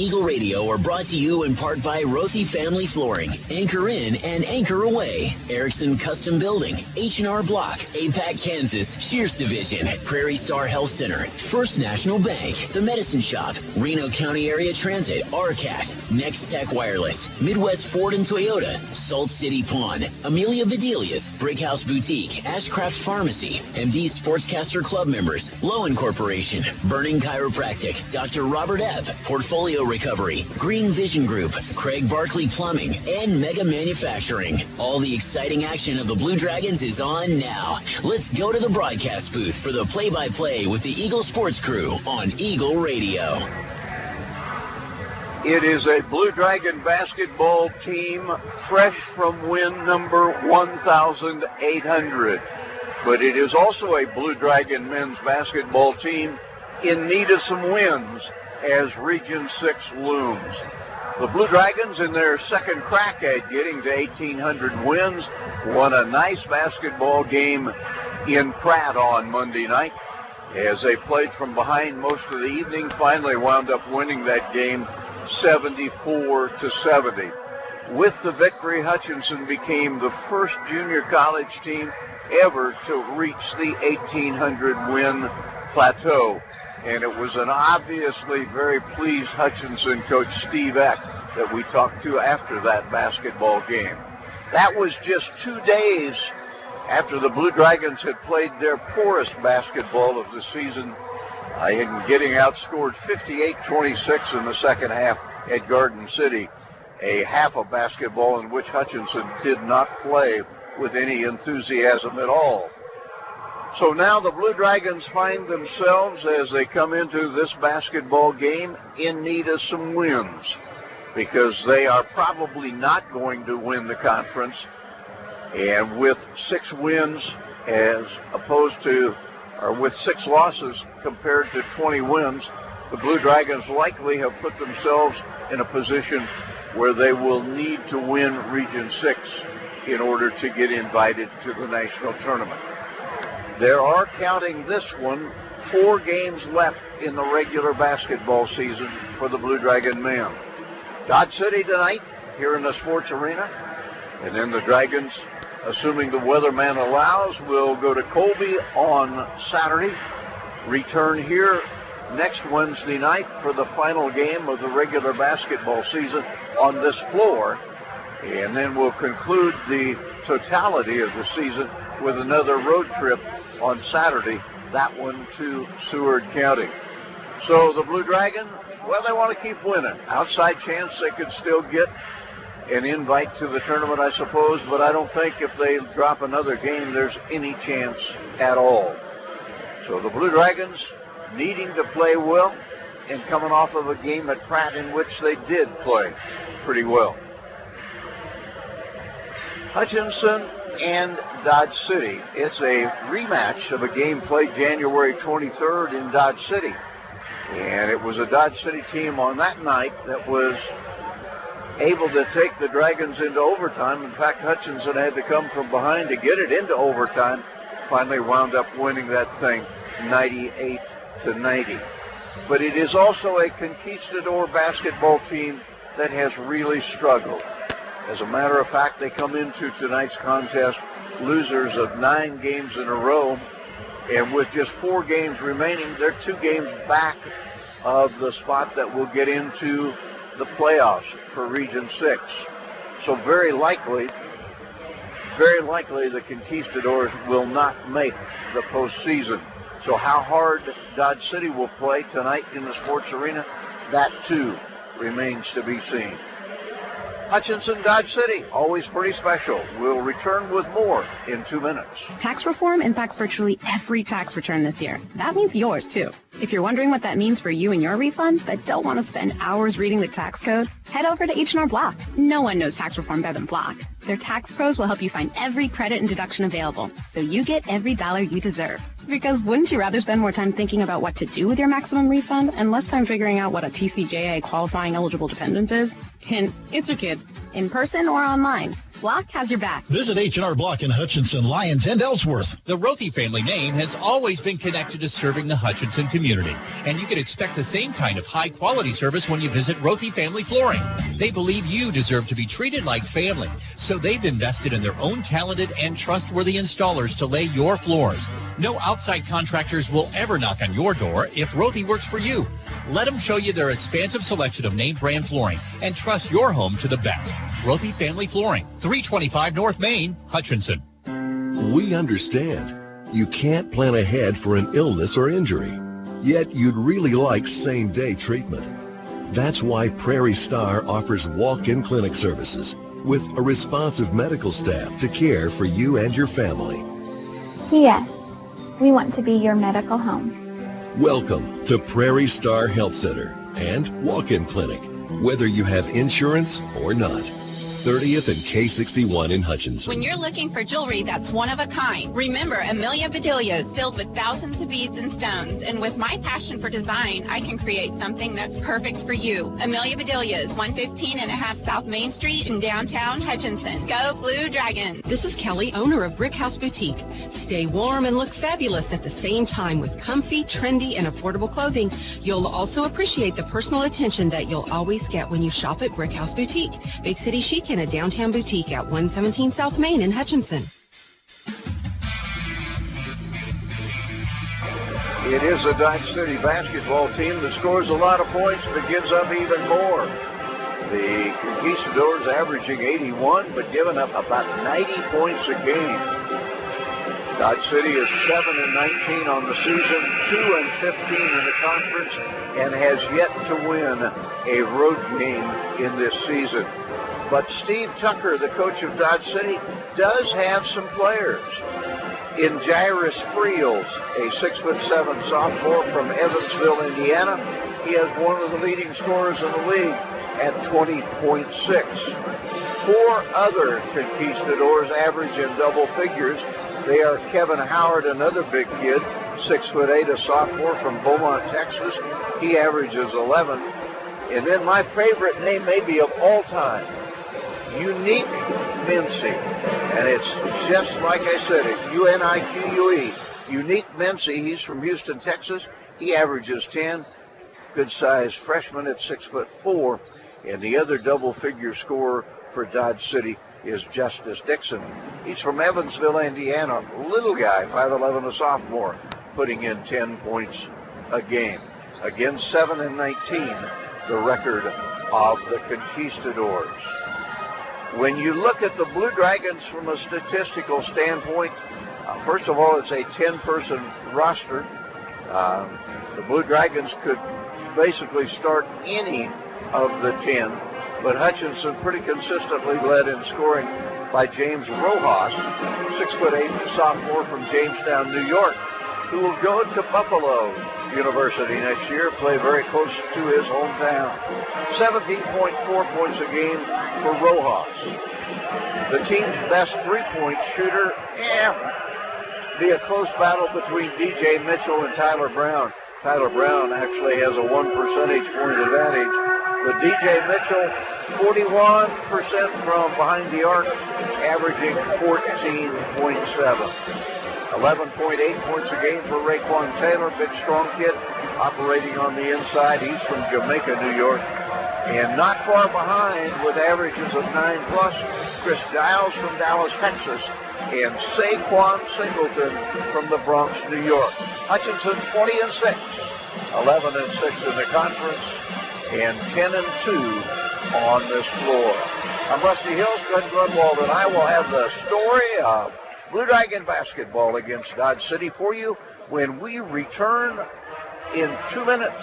Eagle Radio are brought to you in part by Rothy Family Flooring, Anchor In and Anchor Away, Erickson Custom Building, H&R Block, APAC Kansas, Shears Division, Prairie Star Health Center, First National Bank, The Medicine Shop, Reno County Area Transit, RCAT, Next Tech Wireless, Midwest Ford and Toyota, Salt City Pawn, Amelia Bedelia's, Brickhouse Boutique, Ashcraft Pharmacy, MD Sportscaster Club members, Lowen Corporation, Burning Chiropractic, Dr. Robert Ebb, Portfolio Recovery, Green Vision Group, Craig Barkley Plumbing, and Mega Manufacturing. All the exciting action of the Blue Dragons is on now. Let's go to the broadcast booth for the play-by-play with the Eagle Sports Crew on Eagle Radio. It is a Blue Dragon basketball team fresh from win number 1,800. But it is also a Blue Dragon men's basketball team in need of some wins as Region 6 looms. The Blue Dragons, in their second crack at getting to 1,800 wins, won a nice basketball game in Pratt on Monday night. As they played from behind most of the evening, finally wound up winning that game 74-70. With the victory, Hutchinson became the first junior college team ever to reach the 1,800 win plateau. And it was an obviously very pleased Hutchinson coach Steve Eck that we talked to after that basketball game. That was just 2 days after the Blue Dragons had played their poorest basketball of the season, getting outscored 58-26 in the second half at Garden City, a half of basketball in which Hutchinson did not play with any enthusiasm at all. So now the Blue Dragons find themselves, as they come into this basketball game, in need of some wins, because they are probably not going to win the conference. And with 6 wins as opposed to, or with 6 losses compared to 20 wins, the Blue Dragons likely have put themselves in a position where they will need to win Region 6 in order to get invited to the national tournament. There are, counting this one, 4 games left in the regular basketball season for the Blue Dragon men. Dodge City tonight here in the Sports Arena, and then the Dragons, assuming the weatherman allows, will go to Colby on Saturday, return here next Wednesday night for the final game of the regular basketball season on this floor, and then we'll conclude the totality of the season with another road trip on Saturday, that one to Seward County. So the Blue Dragon, well, they want to keep winning. Outside chance they could still get an invite to the tournament, I suppose, but I don't think if they drop another game there's any chance at all. So the Blue Dragons needing to play well and coming off of a game at Pratt in which they did play pretty well. Hutchinson and Dodge City. It's a rematch of a game played January 23rd in Dodge City. And it was a Dodge City team on that night that was able to take the Dragons into overtime. In fact, Hutchinson had to come from behind to get it into overtime. Finally wound up winning that thing 98-90. But it is also a Conquistador basketball team that has really struggled. As a matter of fact, they come into tonight's contest losers of 9 games in a row, and with just 4 games remaining, they're 2 games back of the spot that will get into the playoffs for Region 6. So very likely the Conquistadors will not make the postseason. So how hard Dodge City will play tonight in the Sports Arena, that too remains to be seen. Hutchinson, Dodge City, always pretty special. We'll return with more in 2 minutes. Tax reform impacts virtually every tax return this year. That means yours, too. If you're wondering what that means for you and your refund, but don't want to spend hours reading the tax code, head over to H&R Block. No one knows tax reform better than Block. Their tax pros will help you find every credit and deduction available, so you get every dollar you deserve. Because wouldn't you rather spend more time thinking about what to do with your maximum refund and less time figuring out what a TCJA qualifying eligible dependent is? Hint, it's your kid. In person or online, Block has your back. Visit H&R Block in Hutchinson, Lyons, and Ellsworth. The Rothy family name has always been connected to serving the Hutchinson community, and you can expect the same kind of high-quality service when you visit Rothy Family Flooring. They believe you deserve to be treated like family, so they've invested in their own talented and trustworthy installers to lay your floors. No outside contractors will ever knock on your door if Rothy works for you. Let them show you their expansive selection of name brand flooring and trust your home to the best. Rothy Family Flooring, 325 North Main, Hutchinson. We understand. You can't plan ahead for an illness or injury, yet you'd really like same-day treatment. That's why Prairie Star offers walk-in clinic services with a responsive medical staff to care for you and your family. Yes, we want to be your medical home. Welcome to Prairie Star Health Center and Walk-In Clinic, whether you have insurance or not. 30th and K61 in Hutchinson. When you're looking for jewelry that's one of a kind, remember Amelia Bedelias, filled with thousands of beads and stones. And with my passion for design, I can create something that's perfect for you. Amelia Bedelias, 115.5 South Main Street in downtown Hutchinson. Go Blue Dragon. This is Kelly, owner of Brick House Boutique. Stay warm and look fabulous at the same time with comfy, trendy, and affordable clothing. You'll also appreciate the personal attention that you'll always get when you shop at Brick House Boutique. Big City Chic in a downtown boutique at 117 South Main in Hutchinson. It is a Dodge City basketball team that scores a lot of points but gives up even more. The Conquistadors averaging 81 but giving up about 90 points a game. Dodge City is 7-19 on the season, 2-15 in the conference, and has yet to win a road game in this season. But Steve Tucker, the coach of Dodge City, does have some players. In Jairus Friels, a 6'7" sophomore from Evansville, Indiana, he has one of the leading scorers in the league at 20.6. 4 other Conquistadors average in double figures. They are Kevin Howard, another big kid, 6'8", a sophomore from Beaumont, Texas. He averages 11. And then my favorite name maybe of all time, Unique Mincy, and it's just like I said, it's U-N-I-Q-U-E. Unique Mincy, he's from Houston, Texas. He averages 10, good-sized freshman at 6'4", and the other double-figure scorer for Dodge City is Justice Dixon. He's from Evansville, Indiana, little guy, 5'11", a sophomore, putting in 10 points a game. Again, 7-19, the record of the Conquistadors. When you look at the Blue Dragons from a statistical standpoint, first of all, it's a 10-person roster. The Blue Dragons could basically start any of the 10, but Hutchinson pretty consistently led in scoring by James Rojas, 6'8", sophomore from Jamestown, New York, who will go to Buffalo University next year, play very close to his hometown. 17.4 points a game for Rojas. The team's best three-point shooter, be a close battle between DJ Mitchell and Tyler Brown. Tyler Brown actually has a 1 percentage point advantage, but DJ Mitchell, 41% from behind the arc, averaging 14.7. 11.8 points a game for Raekwon Taylor, big strong kid, operating on the inside. He's from Jamaica, New York. And not far behind with averages of 9+, Chris Giles from Dallas, Texas, and Saquon Singleton from the Bronx, New York. Hutchinson 20-6, 11-6 in the conference, and 10-2 on this floor. I'm Rusty Hills, Glenn Grunwald, and I will have the story of Blue Dragon basketball against Dodge City for you when we return in 2 minutes.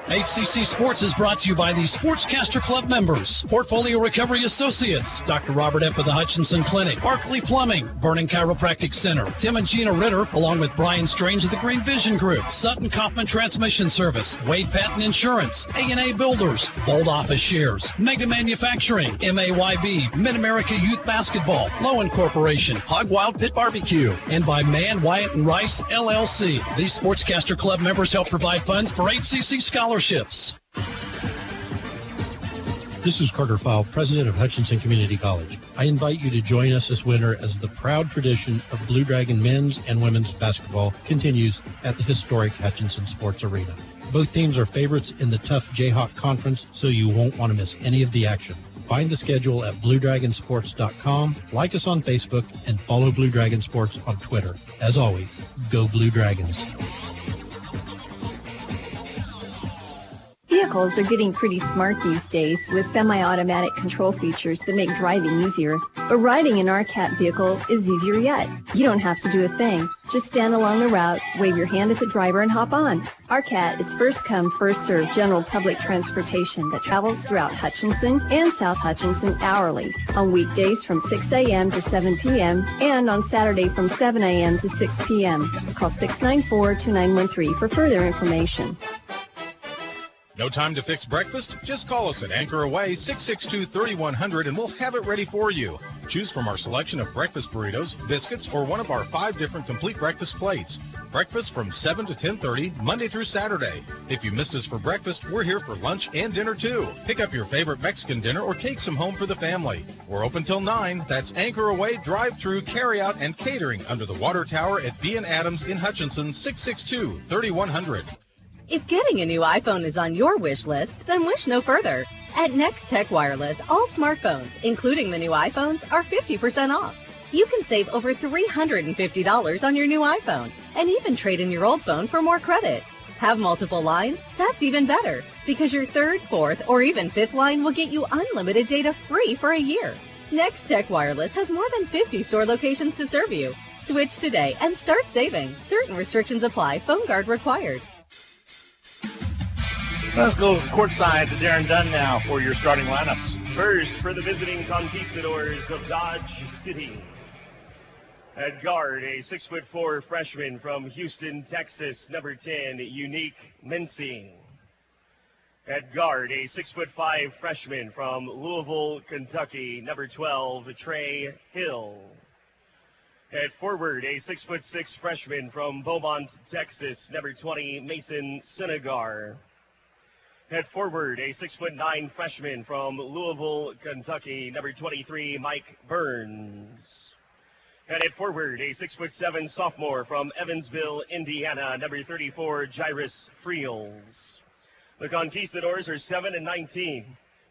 HCC Sports is brought to you by the Sportscaster Club members, Portfolio Recovery Associates, Dr. Robert F. of the Hutchinson Clinic, Barkley Plumbing, Vernon Chiropractic Center, Tim and Gina Ritter, along with Brian Strange of the Green Vision Group, Sutton Kaufman Transmission Service, Wade Patton Insurance, A&A Builders, Bold Office Shares, Mega Manufacturing, MAYB, Mid-America Youth Basketball, Lowen Corporation, Hog Wild Pit Barbecue, and by Mann, Wyatt, and Rice, LLC. These Sportscaster Club members help provide funds for HCC scholarships. This is Carter Fowle, president of Hutchinson Community College. I invite you to join us this winter as the proud tradition of Blue Dragon men's and women's basketball continues at the historic Hutchinson Sports Arena. Both teams are favorites in the tough Jayhawk Conference, so you won't want to miss any of the action. Find the schedule at BlueDragonSports.com, like us on Facebook, and follow Blue Dragon Sports on Twitter. As always, go Blue Dragons. Vehicles are getting pretty smart these days with semi-automatic control features that make driving easier. But riding an RCAT vehicle is easier yet. You don't have to do a thing. Just stand along the route, wave your hand at the driver, and hop on. RCAT is first come, first served general public transportation that travels throughout Hutchinson and South Hutchinson hourly, on weekdays from 6 a.m. to 7 p.m. and on Saturday from 7 a.m. to 6 p.m. Call 694-2913 for further information. No time to fix breakfast? Just call us at Anchor Away 662-3100 and we'll have it ready for you. Choose from our selection of breakfast burritos, biscuits, or one of our 5 different complete breakfast plates. Breakfast from 7 to 10:30, Monday through Saturday. If you missed us for breakfast, we're here for lunch and dinner too. Pick up your favorite Mexican dinner or take some home for the family. We're open till 9. That's Anchor Away, drive-through, carry-out, and catering under the water tower at B & Adams in Hutchinson, 662-3100. If getting a new iPhone is on your wish list, then wish no further. At Next Tech Wireless, all smartphones, including the new iPhones, are 50% off. You can save over $350 on your new iPhone, and even trade in your old phone for more credit. Have multiple lines? That's even better, because your 3rd, 4th, or even 5th line will get you unlimited data free for a year. Next Tech Wireless has more than 50 store locations to serve you. Switch today and start saving. Certain restrictions apply. Phone guard required. Let's go courtside to Darren Dunn now for your starting lineups. First, for the visiting Conquistadors of Dodge City. At guard, a 6'4" freshman from Houston, Texas, number 10, Unique Mincy. At guard, a 6'5" freshman from Louisville, Kentucky, number 12, Trey Hill. At forward, a 6'6" freshman from Beaumont, Texas, number 20, Mason Senegar. At forward, a 6'9" freshman from Louisville, Kentucky, number 23, Mike Burns. And at forward, a 6'7" sophomore from Evansville, Indiana, number 34, Jairus Friels. The Conquistadors are 7-19,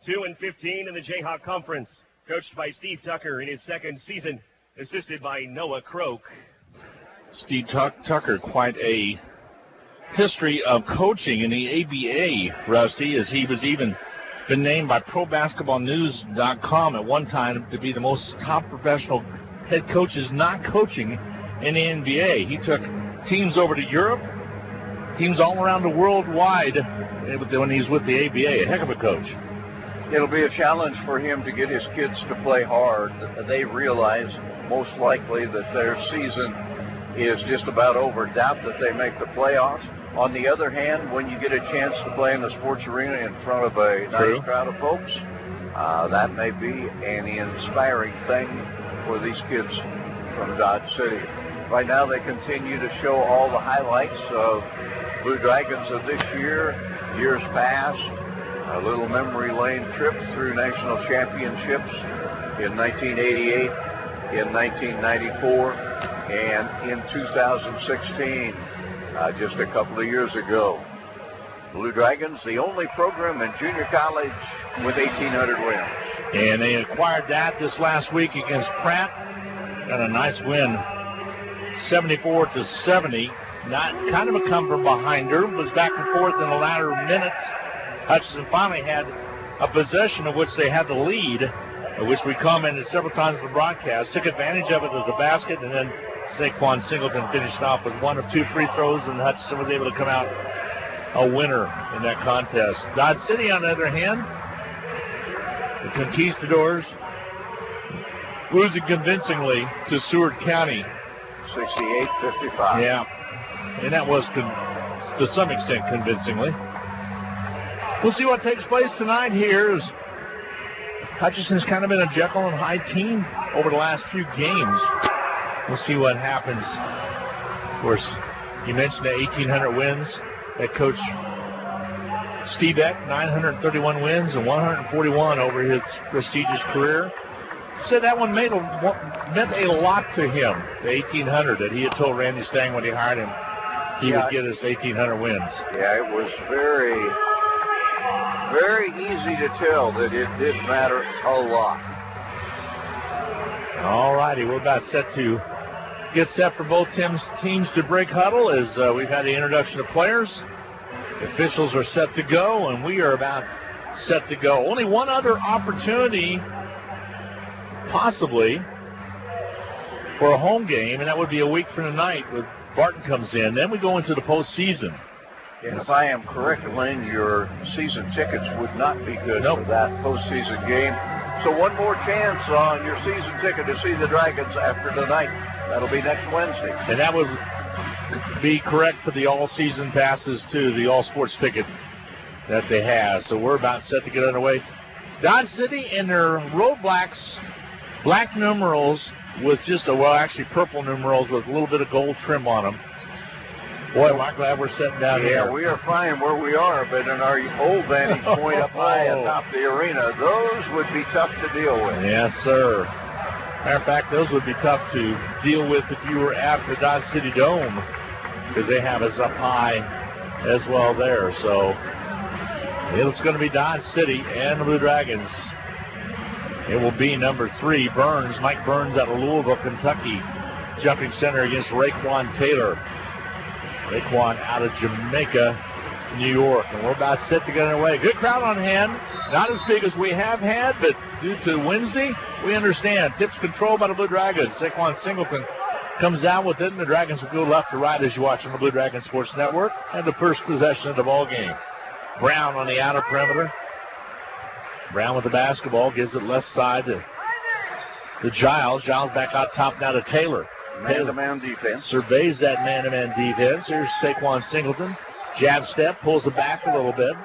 2-15 in the Jayhawk Conference, coached by Steve Tucker in his 2nd season, assisted by Noah Croak. Steve Tucker, quite a history of coaching in the ABA, Rusty, as he was even been named by ProBasketballNews.com at one time to be the most top professional head coaches not coaching in the NBA. He took teams over to Europe, teams all around the world wide when he was with the ABA. A heck of a coach. It'll be a challenge for him to get his kids to play hard. They realize most likely that their season is just about over. Doubt that they make the playoffs. On the other hand, when you get a chance to play in the sports arena in front of a nice crowd of folks, that may be an inspiring thing for these kids from Dodge City. Right now, they continue to show all the highlights of Blue Dragons of this year, years past, a little memory lane trip through national championships in 1988, in 1994, and in 2016. Just a couple of years ago. Blue Dragons, the only program in junior college with 1,800 wins. And they acquired that this last week against Pratt. Got a nice win, 74-70. Not kind of a come from behind her. Was back and forth in the latter minutes. Hutchinson finally had a possession of which they had the lead, which we commented several times in the broadcast. Took advantage of it at the basket, and then Saquon Singleton finished off with 1 of 2 free throws, and Hutchinson was able to come out a winner in that contest. Dodge City, on the other hand, the Conquistadors losing convincingly to Seward County. 68-55. Yeah, and that was to some extent convincingly. We'll see what takes place tonight here. As Hutchinson's kind of been a Jekyll and Hyde team over the last few games. We'll see what happens. Of course, you mentioned the 1,800 wins that Coach Steve Eck, 931 wins and 141 over his prestigious career. Said that one meant a lot to him, the 1,800 that he had told Randy Stang when he hired him he would get us 1,800 wins. Yeah, it was very, very easy to tell that it did matter a lot. All righty, we're about set to get set for both teams to break huddle as we've had the introduction of players. The officials are set to go, and we are about set to go. Only one other opportunity, possibly, for a home game, and that would be a week from tonight when Barton comes in. Then we go into the postseason. And if I am correct, Elaine, your season tickets would not be good for that postseason game. So one more chance on your season ticket to see the Dragons after tonight. That'll be next Wednesday. And that would be correct for the all-season passes, too, the all-sports ticket that they have. So we're about set to get underway. Dodge City in their road blacks, black numerals with just actually purple numerals with a little bit of gold trim on them. Boy, am I glad we're sitting down here. Yeah, we are fine where we are, but in our old vantage point up high atop the arena, those would be tough to deal with. Yes, sir. Matter of fact, those would be tough to deal with if you were at the Dodge City Dome, because they have us up high as well there. So it's going to be Dodge City and the Blue Dragons. It will be number 3, Burns, Mike Burns out of Louisville, Kentucky, jumping center against Raekwon Taylor. Raekwon out of Jamaica, New York. And we're about set to get underway. Good crowd on hand. Not as big as we have had, but due to Wednesday, we understand. Tips controlled by the Blue Dragons. Saquon Singleton comes out with it, and the Dragons will go left to right as you watch on the Blue Dragon Sports Network. And the first possession of the ball game. Brown on the outer perimeter. Brown with the basketball, gives it left side to Giles. Giles back out top now to Taylor. Man-to-man defense. Surveys that man-to-man defense. Here's Saquon Singleton. Jab step, pulls it back a little bit.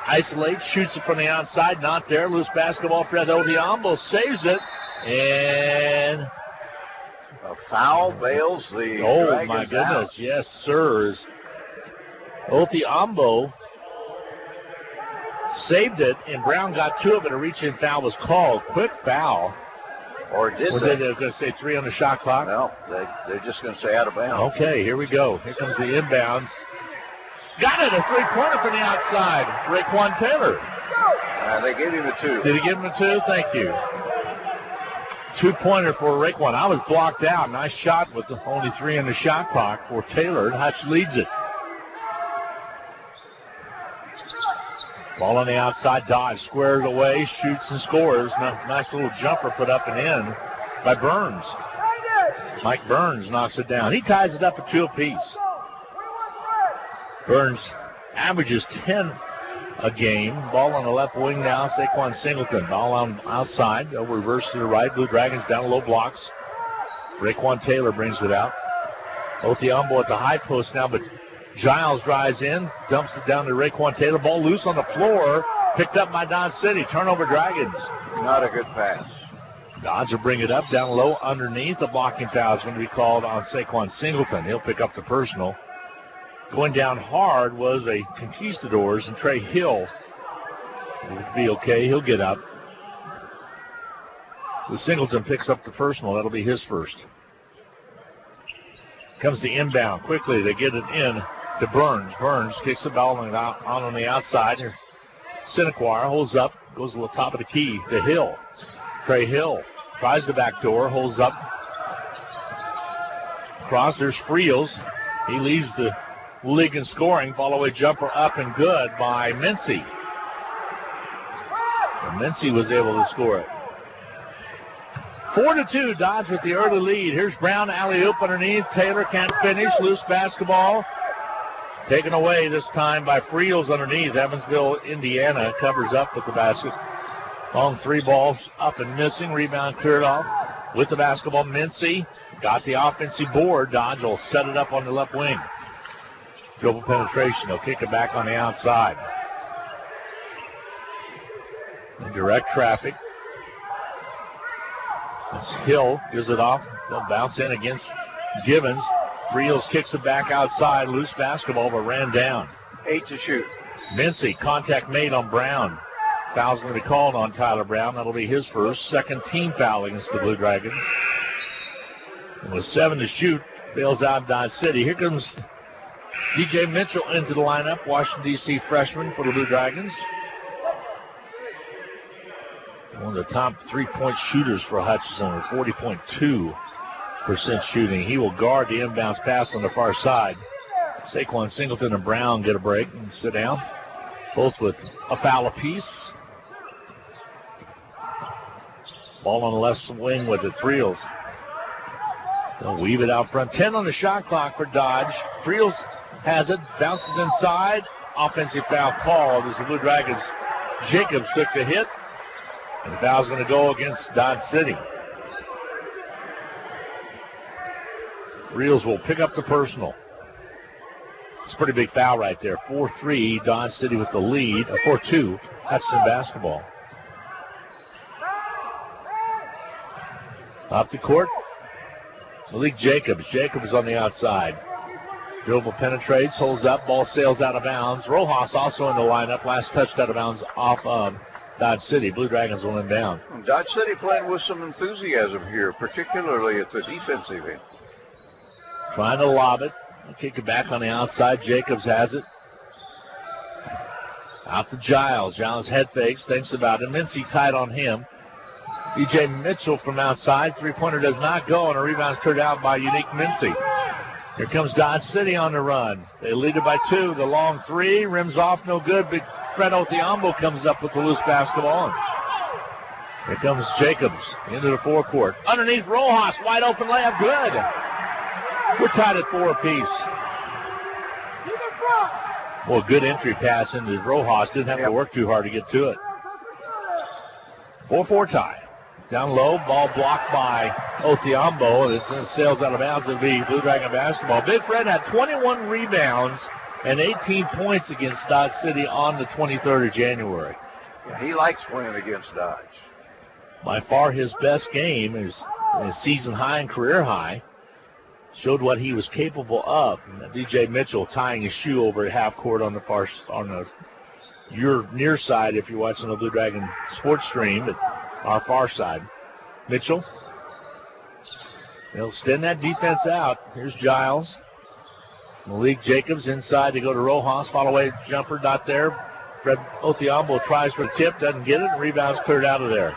Isolates, shoots it from the outside, not there. Loose basketball for Othiambo, saves it, and a foul bails the Dragons my goodness, out. Yes, sir. Othiambo saved it, and Brown got to it, but a reach-in foul was called. Quick foul. Or did they? They're going to say 3 on the shot clock? No, they're just going to say out of bounds. Okay, here we go. Here comes the inbounds. Got it, a 3-pointer from the outside. Raekwon Taylor. They gave him a 2. Did he give him a 2? Thank you. 2-pointer for Raekwon. I was blocked out. Nice shot with only 3 on the shot clock for Taylor, and Hutch leads it. Ball on the outside, Dodge squares away, shoots and scores. Nice little jumper put up and in by Burns. Mike Burns knocks it down. He ties it up at 2 apiece. Burns averages 10 a game. Ball on the left wing now, Saquon Singleton. Ball on outside, they'll reverse to the right. Blue Dragons down low blocks. Raekwon Taylor brings it out. Othiambo at the high post now, but Giles drives in, dumps it down to Raekwon Taylor. Ball loose on the floor, picked up by Dodge City. Turnover Dragons. Not a good pass. Dodge will bring it up, down low, underneath. The blocking foul is going to be called on Saquon Singleton. He'll pick up the personal. Going down hard was a Conquistadors, and Trey Hill will be okay. He'll get up. So Singleton picks up the personal. That'll be his first. Comes the inbound. Quickly, they get it in to Burns. Burns kicks the ball on the outside. Sinequar holds up, goes to the top of the key to Hill. Trey Hill tries the back door, holds up. Cross, there's Friels. He leads the league in scoring. Follow-away jumper up and good by Mincy. And Mincy was able to score it. 4-2, Dodge with the early lead. Here's Brown, alley-oop underneath. Taylor can't finish. Loose basketball. Taken away this time by Friels underneath. Evansville, Indiana covers up with the basket. Long 3 balls up and missing. Rebound cleared off with the basketball. Mincy got the offensive board. Dodge will set it up on the left wing. Dribble penetration. They'll kick it back on the outside. In direct traffic. It's Hill gives it off. They'll bounce in against Givens. Friels kicks it back outside. Loose basketball, but ran down. 8 to shoot. Mincy, contact made on Brown. Foul's going to be called on Tyler Brown. That'll be his first, second team foul against the Blue Dragons. And with 7 to shoot, bails out Dodge City. Here comes DJ Mitchell into the lineup, Washington, D.C. freshman for the Blue Dragons. One of the top three-point shooters for Hutchinson with 40.2% shooting. He will guard the inbounds pass on the far side. Saquon Singleton and Brown get a break and sit down, both with a foul apiece. Ball on the left wing with it. Friels. They'll weave it out front. 10 on the shot clock for Dodge. Friels has it, bounces inside. Offensive foul called as the Blue Dragons. Jacobs took the hit. And the foul's going to go against Dodge City. Friels will pick up the personal. It's a pretty big foul right there. 4-3, Dodge City with the lead. 4-2, Hutchinson basketball. Up the court, Malik Jacobs. Jacobs on the outside. Dribble penetrates, holds up, ball sails out of bounds. Rojas also in the lineup. Last touched out of bounds off of Dodge City. Blue Dragons will inbound. Dodge City playing with some enthusiasm here, particularly at the defensive end. Trying to lob it. Kick it back on the outside. Jacobs has it. Out to Giles. Giles head fakes, thinks about it. Mincy tight on him. DJ Mitchell from outside. Three-pointer does not go, and a rebound is cleared out by Unique Mincy. Here comes Dodge City on the run. They lead it by 2. The long 3 rims off, no good. Big Fred Othiambo comes up with the loose basketball. Here comes Jacobs into the forecourt. Underneath Rojas, wide open layup, good. We're tied at 4 apiece. Well, good entry pass into Rojas. Didn't have to work too hard to get to it. 4-4 tie. Down low, ball blocked by Othiambo, and it sails out of bounds. It'll be Blue Dragon basketball. Big Fred had 21 rebounds and 18 points against Dodge City on the 23rd of January. Yeah, he likes playing against Dodge. By far his best game is his season high and career high. Showed what he was capable of. DJ Mitchell tying his shoe over at half court on your near side if you're watching the Blue Dragon sports stream, but our far side. Mitchell. They'll extend that defense out. Here's Giles. Malik Jacobs inside to go to Rojas. Follow away jumper, not there. Fred Othiambo tries for the tip, doesn't get it, and rebounds cleared out of there.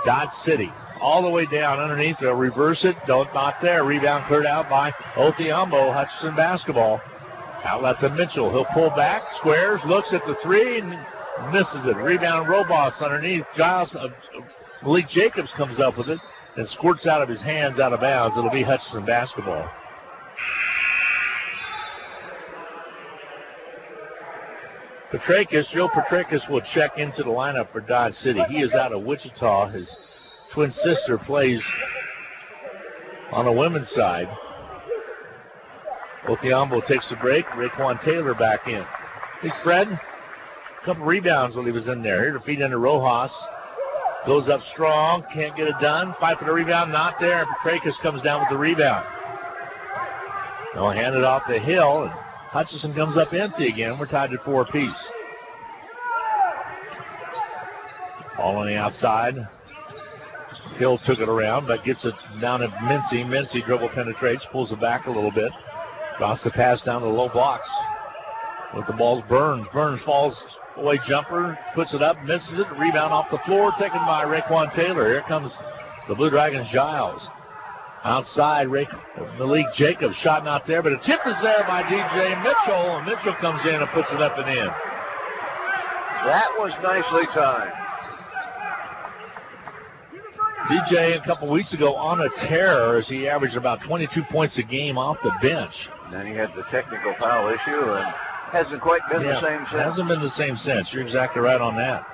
Dodge City all the way down underneath. They'll reverse it. Not there. Rebound cleared out by Othiambo. Hutchinson basketball. Outlet to Mitchell. He'll pull back, squares, looks at the 3, and misses it. Rebound Robos underneath. Giles, Malik Jacobs comes up with it and squirts out of his hands out of bounds. It'll be Hutchinson basketball. Joe Petrakis will check into the lineup for Dodge City. He is out of Wichita. His twin sister plays on the women's side. Othiambo takes a break. Raekwon Taylor back in. Big Fred, a couple rebounds while he was in there. Here to feed into Rojas. Goes up strong, can't get it done. Fight for the rebound, not there. Petrakis comes down with the rebound. They'll hand it off to Hill, and Hutchinson comes up empty again. We're tied at 4 apiece. Ball on the outside. Hill took it around, but gets it down at Mincy. Mincy dribble penetrates, pulls it back a little bit. Drops the pass down to the low blocks. With the ball, Burns. Burns falls away jumper, puts it up, misses it. Rebound off the floor, taken by Raekwon Taylor. Here comes the Blue Dragons, Giles. Outside, Malik Jacobs. Shot not there, but a tip is there by DJ Mitchell. And Mitchell comes in and puts it up and in. That was nicely timed. DJ a couple weeks ago on a tear as he averaged about 22 points a game off the bench. Then he had the technical foul issue and hasn't quite been the same since. Hasn't been the same since. You're exactly right on that.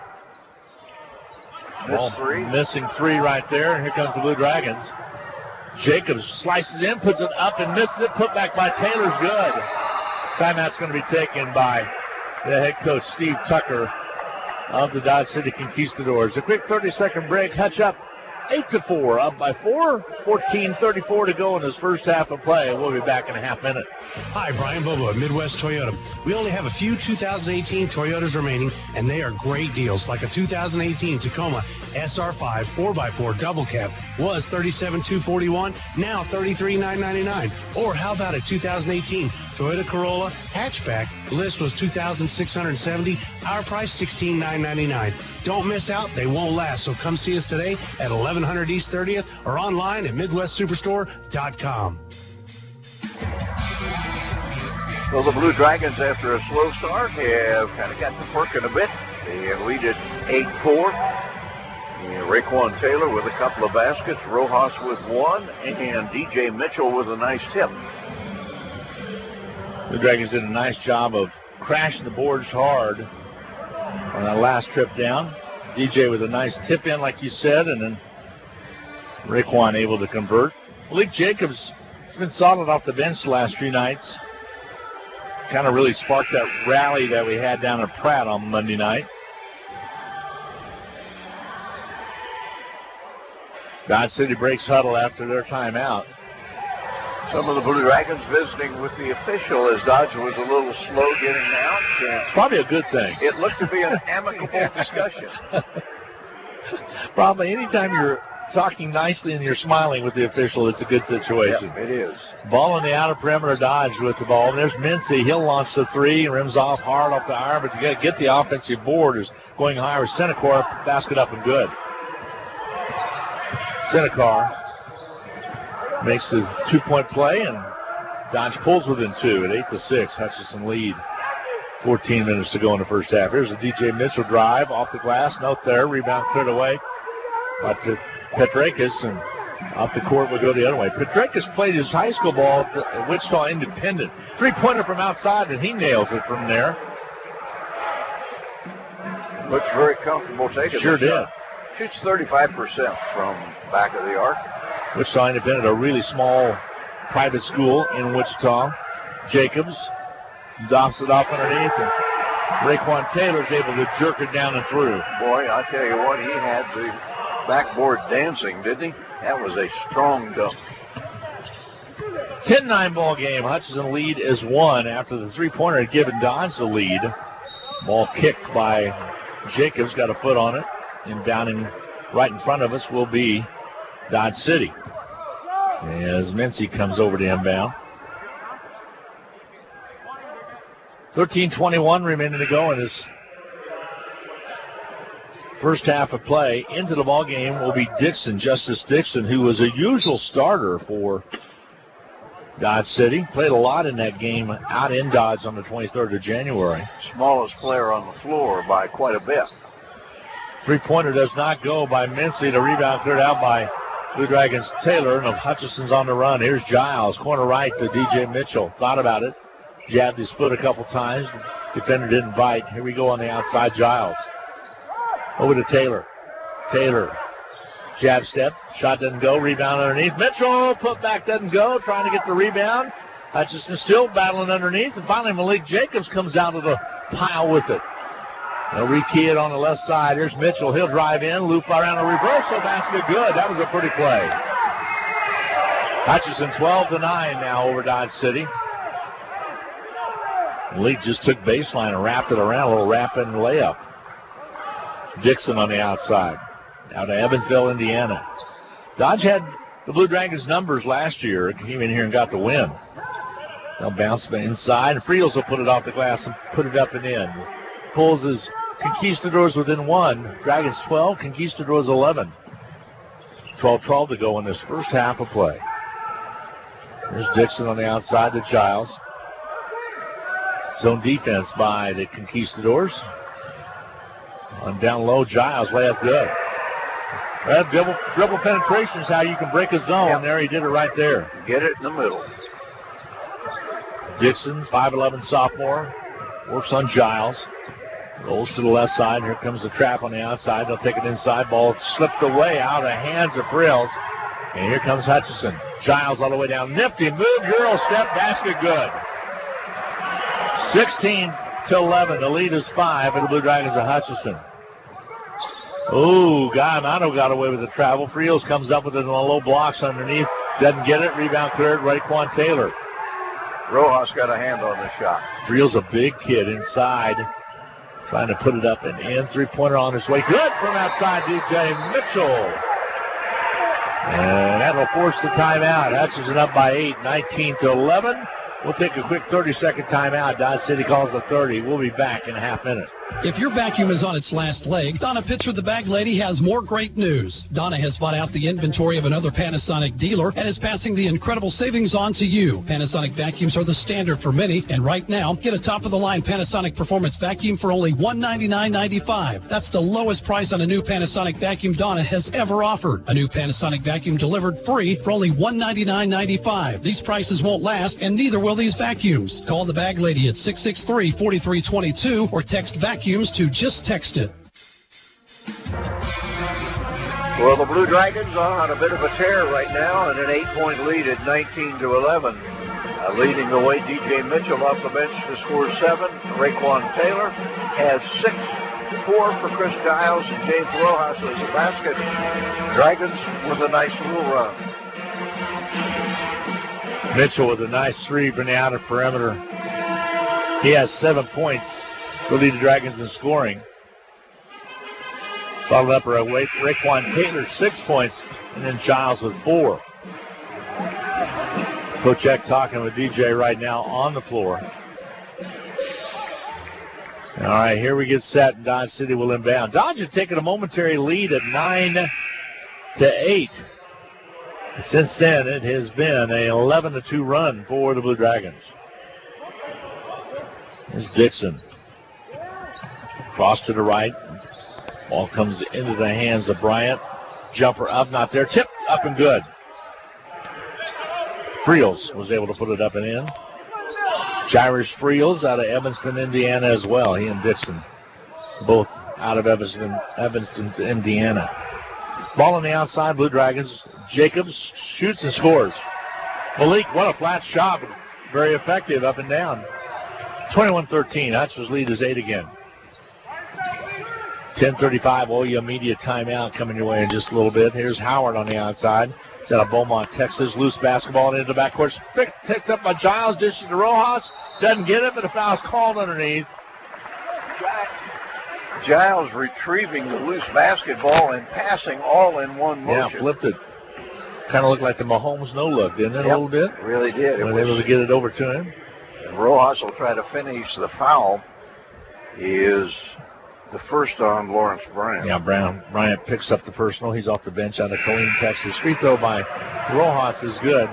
Missing 3 right there, and here comes the Blue Dragons. Jacobs slices in, puts it up and misses it. Put back by Taylor's good. Timeout's going to be taken by the head coach, Steve Tucker of the Dodge City Conquistadors. A quick 30-second break. Hutch up 8-4, up by 4. 14:34 to go in this first half of play. We'll be back in a half minute. Hi, Brian Bobo at Midwest Toyota. We only have a few 2018 Toyotas remaining, and they are great deals, like a 2018 Tacoma SR5 4x4 double cab was $37,241, now $33,999. Or how about a 2018 Toyota Corolla hatchback? The list was $2,670. Our price $16,999. Don't miss out; they won't last. So come see us today at 1100 East 30th or online at MidwestSuperstore.com. Well, the Blue Dragons, after a slow start, have kind of got to perking a bit. They lead at 8-4. Raekwon Taylor with a couple of baskets, Rojas with one, and DJ Mitchell with a nice tip. The Dragons did a nice job of crashing the boards hard on that last trip down. DJ with a nice tip in, like you said, and then Raekwon able to convert. Malik Jacobs has been solid off the bench the last few nights. Kind of really sparked that rally that we had down at Pratt on Monday night. Dodge City breaks huddle after their timeout. Some of the Blue Dragons visiting with the official as Dodge was a little slow getting out. It's probably a good thing. It looked to be an amicable discussion. Probably anytime you're talking nicely and you're smiling with the official, it's a good situation. Yep, it is. Ball on the outer perimeter, Dodge with the ball. And there's Mincy. He'll launch the three, rims off hard off the iron, but to get the offensive board is going higher. Senekar, basket up and good. Senekar makes the 2-point play, and Dodge pulls within two at 8-6. Hutchinson lead. 14 minutes to go in the first half. Here's a DJ Mitchell drive off the glass. Note there. Rebound cleared away by Petrakis, and off the court will go the other way. Petrakis played his high school ball at Wichita Independent. 3-pointer from outside, and he nails it from there. Looks very comfortable taking Sure did. Shot. Shoots 35% from back of the arc. Wichita Independent, a really small private school in Wichita. Jacobs doffs it off underneath, and Raekwon Taylor's able to jerk it down and through. Boy, I'll tell you what, he had the backboard dancing, didn't he? That was a strong dunk. 10-9 ball game. Hutchinson lead is one after the three-pointer had given Dodge the lead. Ball kicked by Jacobs, got a foot on it. Inbounding right in front of us will be Dodge City as Mincy comes over to inbound. 13:21 remaining to go in this first half of play. Into the ball game will be Dixon, Justice Dixon, who was a usual starter for Dodge City. Played a lot in that game out in Dodge on the 23rd of January. Smallest player on the floor by quite a bit. Three-pointer does not go by Mincy. The rebound cleared out by Blue Dragons Taylor, and Hutchinson's on the run. Here's Giles, corner right to DJ Mitchell. Thought about it. Jabbed his foot a couple times. Defender didn't bite. Here we go on the outside, Giles. Over to Taylor. Taylor, jab step. Shot doesn't go. Rebound underneath. Mitchell, put back doesn't go. Trying to get the rebound. Hutchinson still battling underneath. And finally, Malik Jacobs comes out of the pile with it. They'll rekey it on the left side. Here's Mitchell. He'll drive in, loop around a reversal basket. Good. That was a pretty play. Hutchinson 12-9 now over Dodge City. Malik just took baseline and wrapped it around. A little wrap-in layup. Dixon on the outside. Now to Evansville, Indiana. Dodge had the Blue Dragons numbers last year. Came in here and got the win. They'll bounce inside. And Friels will put it off the glass and put it up and in. Pulls his Conquistadors within one. Dragons 12, Conquistadors 11. 12-12 to go in this first half of play. There's Dixon on the outside to Giles. Zone defense by the Conquistadors. On down low, Giles, layup good. That dribble penetration is how you can break a zone. Yep. There, he did it right there. Get it in the middle. Dixon, 5'11 sophomore, works on Giles. Rolls to the left side. Here comes the trap on the outside. They'll take it inside. Ball slipped away out of the hands of Frills. And here comes Hutchinson. Giles all the way down. Nifty move, Euro step, basket good. 16-11. The lead is 5 for the Blue Dragons of Hutchinson. Oh, Guyamato got away with the travel. Friels comes up with it on low blocks underneath. Doesn't get it. Rebound cleared. Raekwon Taylor. Rojas got a hand on the shot. Friel's a big kid inside, trying to put it up and in. Three-pointer on his way. Good from outside, DJ Mitchell. And that'll force the timeout. Hutchinson up by 8, 19-11. We'll take a quick 30-second timeout. Dodge City calls a 30. We'll be back in a half minute. If your vacuum is on its last leg, Donna Pitcher, the bag lady, has more great news. Donna has bought out the inventory of another Panasonic dealer and is passing the incredible savings on to you. Panasonic vacuums are the standard for many, and right now, get a top-of-the-line Panasonic Performance vacuum for only $199.95. That's the lowest price on a new Panasonic vacuum Donna has ever offered. A new Panasonic vacuum delivered free for only $199.95. These prices won't last, and neither will these vacuums. Call the bag lady at 663-4322 or text vacuums to just text it. Well, the Blue Dragons are on a bit of a tear right now, and an 8-point lead at 19-11. Leading the way, DJ Mitchell off the bench to score 7. Raekwon Taylor has 6. 4 for Chris Giles, and James Rojas has a basket. Dragons with a nice little run. Mitchell with a nice three from the outer perimeter. He has 7 points to lead the Dragons in scoring. Followed up by Raekwon Taylor, 6 points, and then Giles with 4. Coach Eck talking with DJ right now on the floor. All right, here we get set, and Dodge City will inbound. Dodge had taken a momentary lead at 9-8. Since then, it has been an 11-2 run for the Blue Dragons. Here's Dixon. Cross to the right. Ball comes into the hands of Bryant. Jumper up, not there. Tipped up and good. Friels was able to put it up and in. Jairus Friels out of Evanston, Indiana as well. He and Dixon both out of Evanston, Indiana. Ball on the outside, Blue Dragons. Jacobs shoots and scores. Malik, what a flat shot. Very effective up and down. 21-13. Hutch's lead is 8 again. 10:35, OU immediate timeout coming your way in just a little bit. Here's Howard on the outside. It's out of Beaumont, Texas. Loose basketball into the backcourt. Picked up by Giles, dishes to Rojas. Doesn't get it, but a foul's called underneath. Giles retrieving the loose basketball and passing all in one motion. Yeah, flipped it. Kind of looked like the Mahomes no-look, didn't it, a little bit? Really did. When able to get it over to him. And Rojas will try to finish the foul. He is the first on Lawrence Bryant. Yeah, Bryant picks up the personal. He's off the bench out of Killeen, Texas. Free throw by Rojas is good.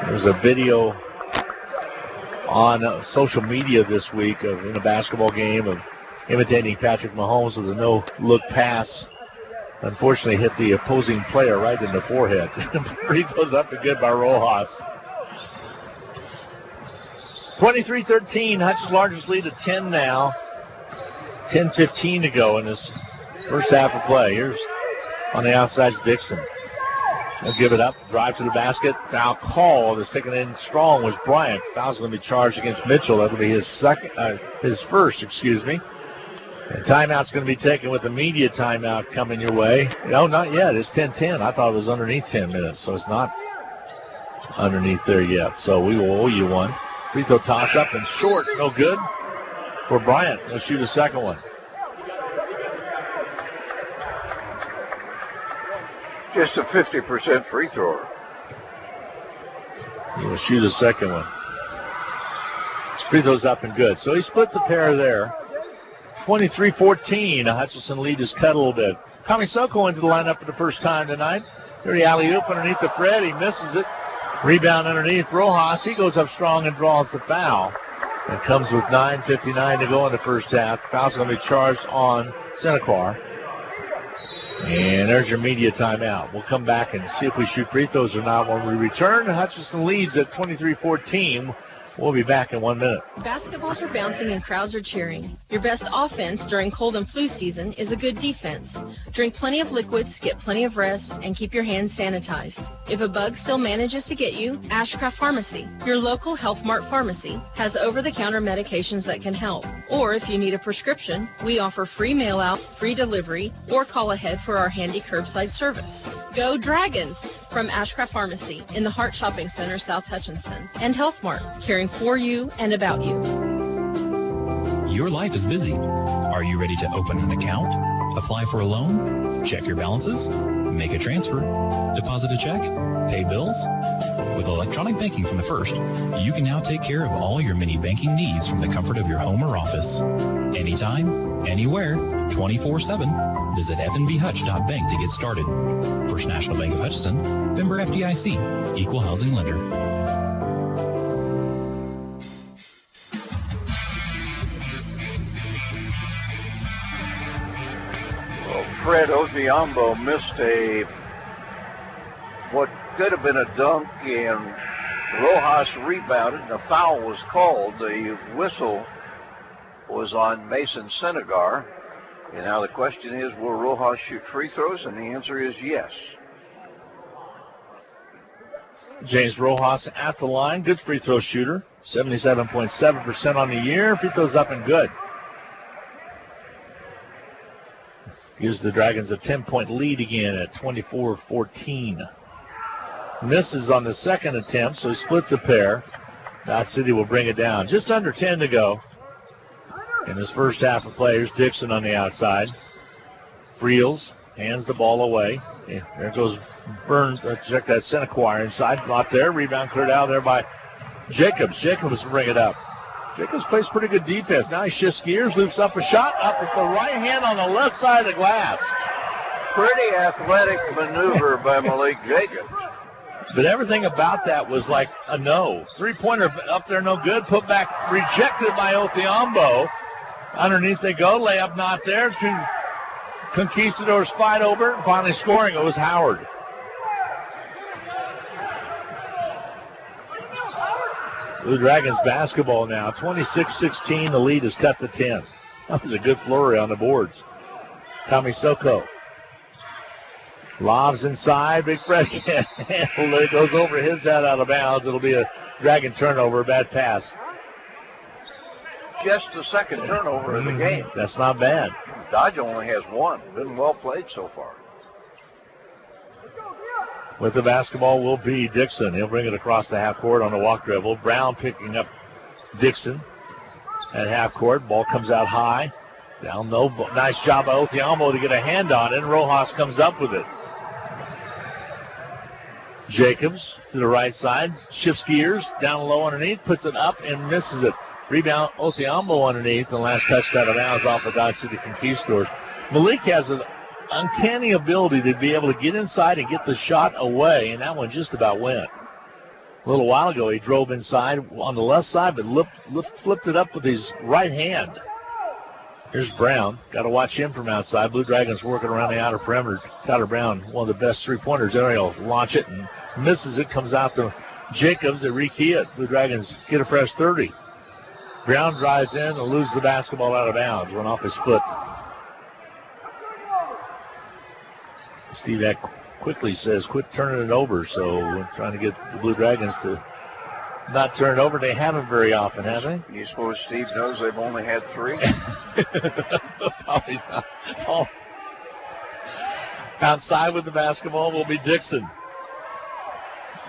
There's a video on social media this week in a basketball game of imitating Patrick Mahomes with a no-look pass. Unfortunately, hit the opposing player right in the forehead. Free throws up and good by Rojas. 23-13, Hutch's largest lead at 10 now. 10:15 to go in this first half of play. Here's on the outside Dixon. He'll give it up, drive to the basket. Foul call is taken in strong was Bryant. Foul's going to be charged against Mitchell. That'll be his first. And timeout's going to be taken with immediate timeout coming your way. No, not yet. It's 10:10. I thought it was underneath 10 minutes, so it's not underneath there yet. So we will owe you one. Free throw toss up and short. No good for Bryant. He'll shoot a second one. Just a 50% free thrower. He'll shoot a second one. Free throw's up and good. So he split the pair there. 23-14. Hutchinson lead is cut a little bit. Kamisoko into the lineup for the first time tonight. Dirty alley-oop underneath the Fred. He misses it. Rebound underneath Rojas. He goes up strong and draws the foul. It comes with 9:59 to go in the first half. Foul's going to be charged on Senecar. And there's your media timeout. We'll come back and see if we shoot free throws or not when we return. Hutchinson leads at 23-14. We'll be back in 1 minute. Basketballs are bouncing and crowds are cheering. Your best offense during cold and flu season is a good defense. Drink plenty of liquids, get plenty of rest, and keep your hands sanitized. If a bug still manages to get you, Ashcraft Pharmacy, your local Health Mart pharmacy, has over-the-counter medications that can help. Or if you need a prescription, we offer free mail-out, free delivery, or call ahead for our handy curbside service. Go Dragons! From Ashcraft Pharmacy in the Hart Shopping Center, South Hutchinson, and Health Mart, caring for you and about you. Your life is busy. Are you ready to open an account, apply for a loan, check your balances, make a transfer, deposit a check, pay bills? With electronic banking from The First, you can now take care of all your mini banking needs from the comfort of your home or office. Anytime, anywhere, 24/7. Visit fnbhutch.bank to get started. First National Bank of Hutchinson, member FDIC, equal housing lender. Fred Othiombo missed what could have been a dunk, and Rojas rebounded, and a foul was called. The whistle was on Mason Senegar. And now the question is, will Rojas shoot free throws? And the answer is yes. James Rojas at the line, good free throw shooter, 77.7% on the year. Free throws up and good. Gives the Dragons a 10-point lead again at 24-14. Misses on the second attempt, so he split the pair. Dodge City will bring it down. Just under 10 to go in this first half of play. Here's Dixon on the outside. Friels hands the ball away. Yeah, there goes Burns. Check that Senequire inside. Not there. Rebound cleared out there by Jacobs. Jacobs will bring it up. Jacobs plays pretty good defense. Now he shifts gears, loops up a shot, up with the right hand on the left side of the glass. Pretty athletic maneuver by Malik Jacobs. But everything about that was like a no. Three-pointer up there, no good. Put back, rejected by Othiombo. Underneath they go. Layup not there. Two Conquistadors fight over it. Finally scoring, it was Howard. Blue Dragons basketball now. 26-16. The lead is cut to 10. That was a good flurry on the boards. Kamisoko lobs inside. Big Fred can't handle it. It goes over his head out of bounds. It'll be a Dragon turnover. Bad pass. Just the second turnover of the game. That's not bad. Dodge only has one. Been well played so far. With the basketball will be Dixon. He'll bring it across the half court on the walk dribble. Brown picking up Dixon at half court. Ball comes out high. Down low. Nice job by Othiombo to get a hand on it. Rojas comes up with it. Jacobs to the right side. Shifts gears. Down low underneath. Puts it up and misses it. Rebound Othiombo underneath. The last touch out of bounds off of Dodge City Conquistadors. Malik has an uncanny ability to be able to get inside and get the shot away, and that one just about went. A little while ago, he drove inside on the left side, but flipped it up with his right hand. Here's Brown. Got to watch him from outside. Blue Dragons working around the outer perimeter. Tyler Brown, one of the best three-pointers there. He'll launch it and misses it. Comes out to Jacobs. They rekey it. Blue Dragons get a fresh 30. Brown drives in and loses the basketball out of bounds. Went off his foot. Steve Eck quickly says, quit turning it over. So we're trying to get the Blue Dragons to not turn it over. They haven't very often, have they? You suppose Steve knows they've only had three? Probably not. Oh. Outside with the basketball will be Dixon.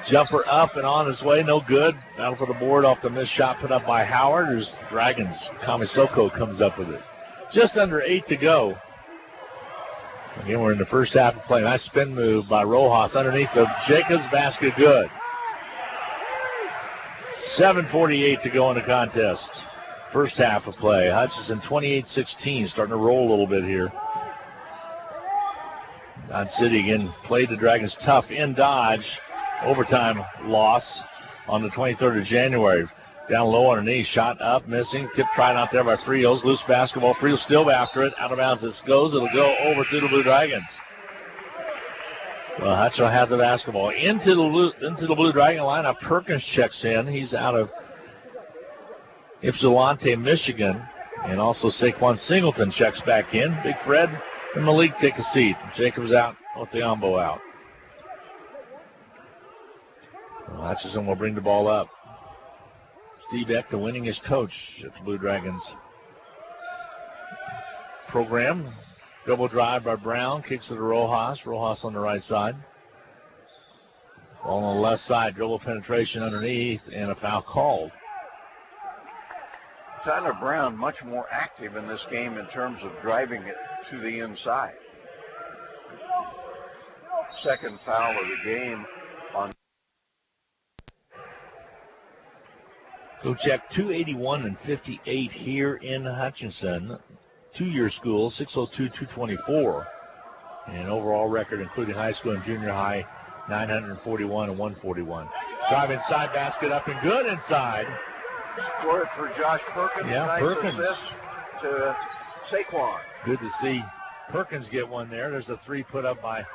Jumper up and on his way, no good. Battle for the board off the missed shot put up by Howard. There's Dragons. Kamisoko comes up with it. Just under 8 to go. Again, we're in the first half of play. Nice spin move by Rojas underneath the Jacobs basket. Good. 7:48 to go in the contest. First half of play. Hutchinson 28-16, starting to roll a little bit here. Dodge City again played the Dragons tough in Dodge. Overtime loss on the 23rd of January. Down low underneath, shot up, missing. Tip tried out there by Friels. Loose basketball. Friels still after it. Out of bounds it goes. It'll go over to the Blue Dragons. Well, Hutch will have the basketball. Into the Blue Dragon lineup. Perkins checks in. He's out of Ypsilanti, Michigan. And also Saquon Singleton checks back in. Big Fred and Malik take a seat. Jacobs out. Othiombo out. Well, Hutchinson will bring the ball up. Steve Eck, the winningest coach at the Blue Dragons program. Double drive by Brown. Kicks it to Rojas. Rojas on the right side. Ball on the left side, dribble penetration underneath, and a foul called. Tyler Brown much more active in this game in terms of driving it to the inside. Second foul of the game on. Go check 281 and 58 here in Hutchinson. Two-year school, 602-224. And overall record, including high school and junior high, 941 and 141. Drive inside, basket up and good inside. Score it for Josh Perkins. Yeah, nice Perkins. assist to Saquon. Good to see Perkins get one there. There's a three put up by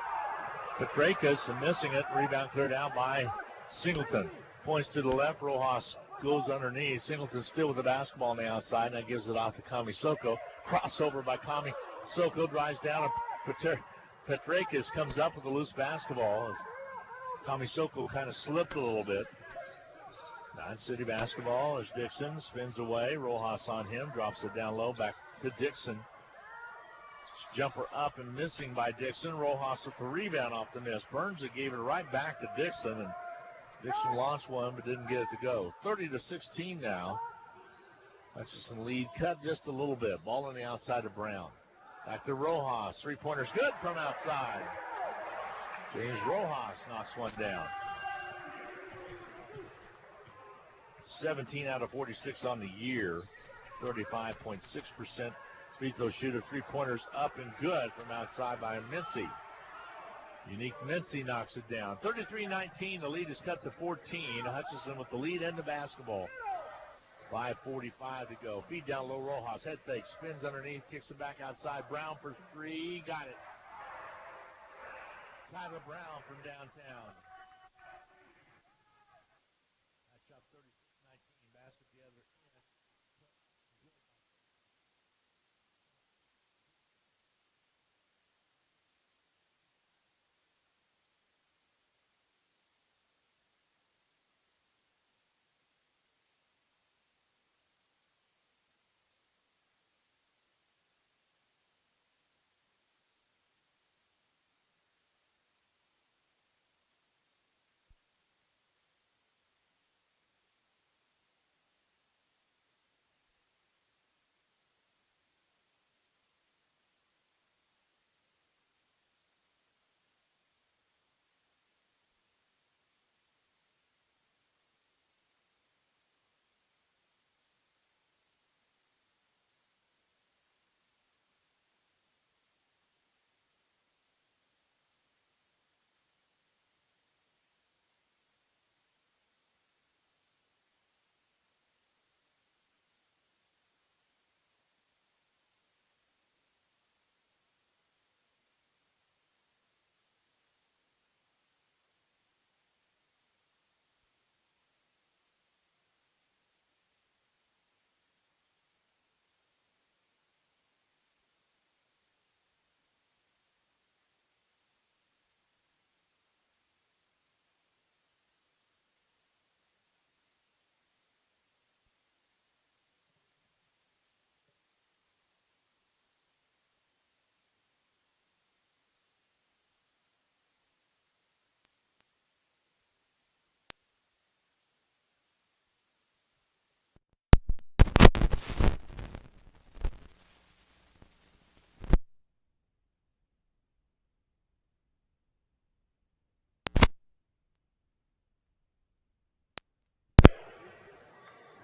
Petrakis and missing it. Rebound cleared out by Singleton. Points to the left. Rojas goes underneath. Singleton still with the basketball on the outside, and that gives it off to Kami Soko. Crossover by Kami Soko, drives down, and Petrakis comes up with a loose basketball as Kami Soko kind of slipped a little bit. Dodge City basketball as Dixon spins away. Rojas on him, drops it down low, back to Dixon. Jumper up and missing by Dixon. Rojas with the rebound off the miss. Burns gave it right back to Dixon, and Dixon launched one but didn't get it to go. 30-16 now. Hutchinson lead cut just a little bit. Ball on the outside of Brown. Back to Rojas. Three-pointers good from outside. James Rojas knocks one down. 17 out of 46 on the year. 35.6% free throw shooter. Three-pointers up and good from outside by Mincy. Unique Mincy knocks it down. 33-19. The lead is cut to 14. Hutchinson with the lead and the basketball. 5:45 to go. Feed down low. Rojas. Head fake. Spins underneath. Kicks it back outside. Brown for three. Got it. Tyler Brown from downtown. That shot 36-19. Basket the other end.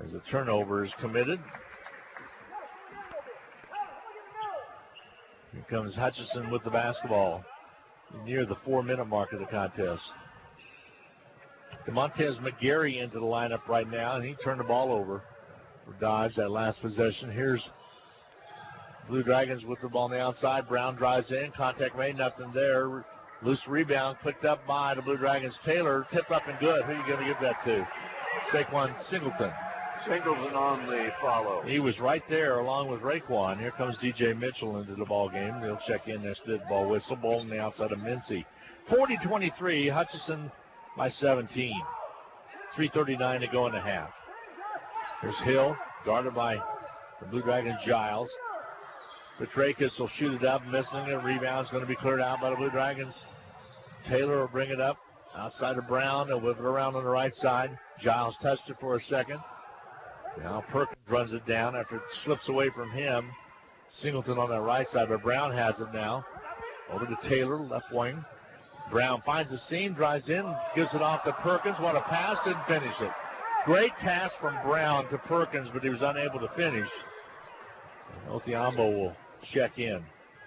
As a turnover is committed. Here comes Hutchinson with the basketball near the 4-minute mark of the contest. DeMontez McGarry into the lineup right now, and he turned the ball over for Dodge that last possession. Here's Blue Dragons with the ball on the outside. Brown drives in, contact made, nothing there. Loose rebound picked up by the Blue Dragons. Taylor, tip up and good. Who are you going to give that to? Saquon Singleton. Singleton on the follow. He was right there along with Raekwon. Here comes DJ Mitchell into the ball game. They'll check in next bit. Ball whistle. Ball on the outside of Mincy. 40-23. Hutchinson by 17. 3:39 to go in the half. There's Hill, guarded by the Blue Dragons' Giles. Petrakis will shoot it up, missing it. Rebound's going to be cleared out by the Blue Dragons. Taylor will bring it up Outside of Brown. They'll whip it around on the right side. Giles touched it for a second. Now Perkins runs it down after it slips away from him. Singleton on that right side, but Brown has it now. Over to Taylor, left wing. Brown finds the seam, drives in, gives it off to Perkins. What a pass, didn't finish it. Great pass from Brown to Perkins, but he was unable to finish. Othiambo will check in.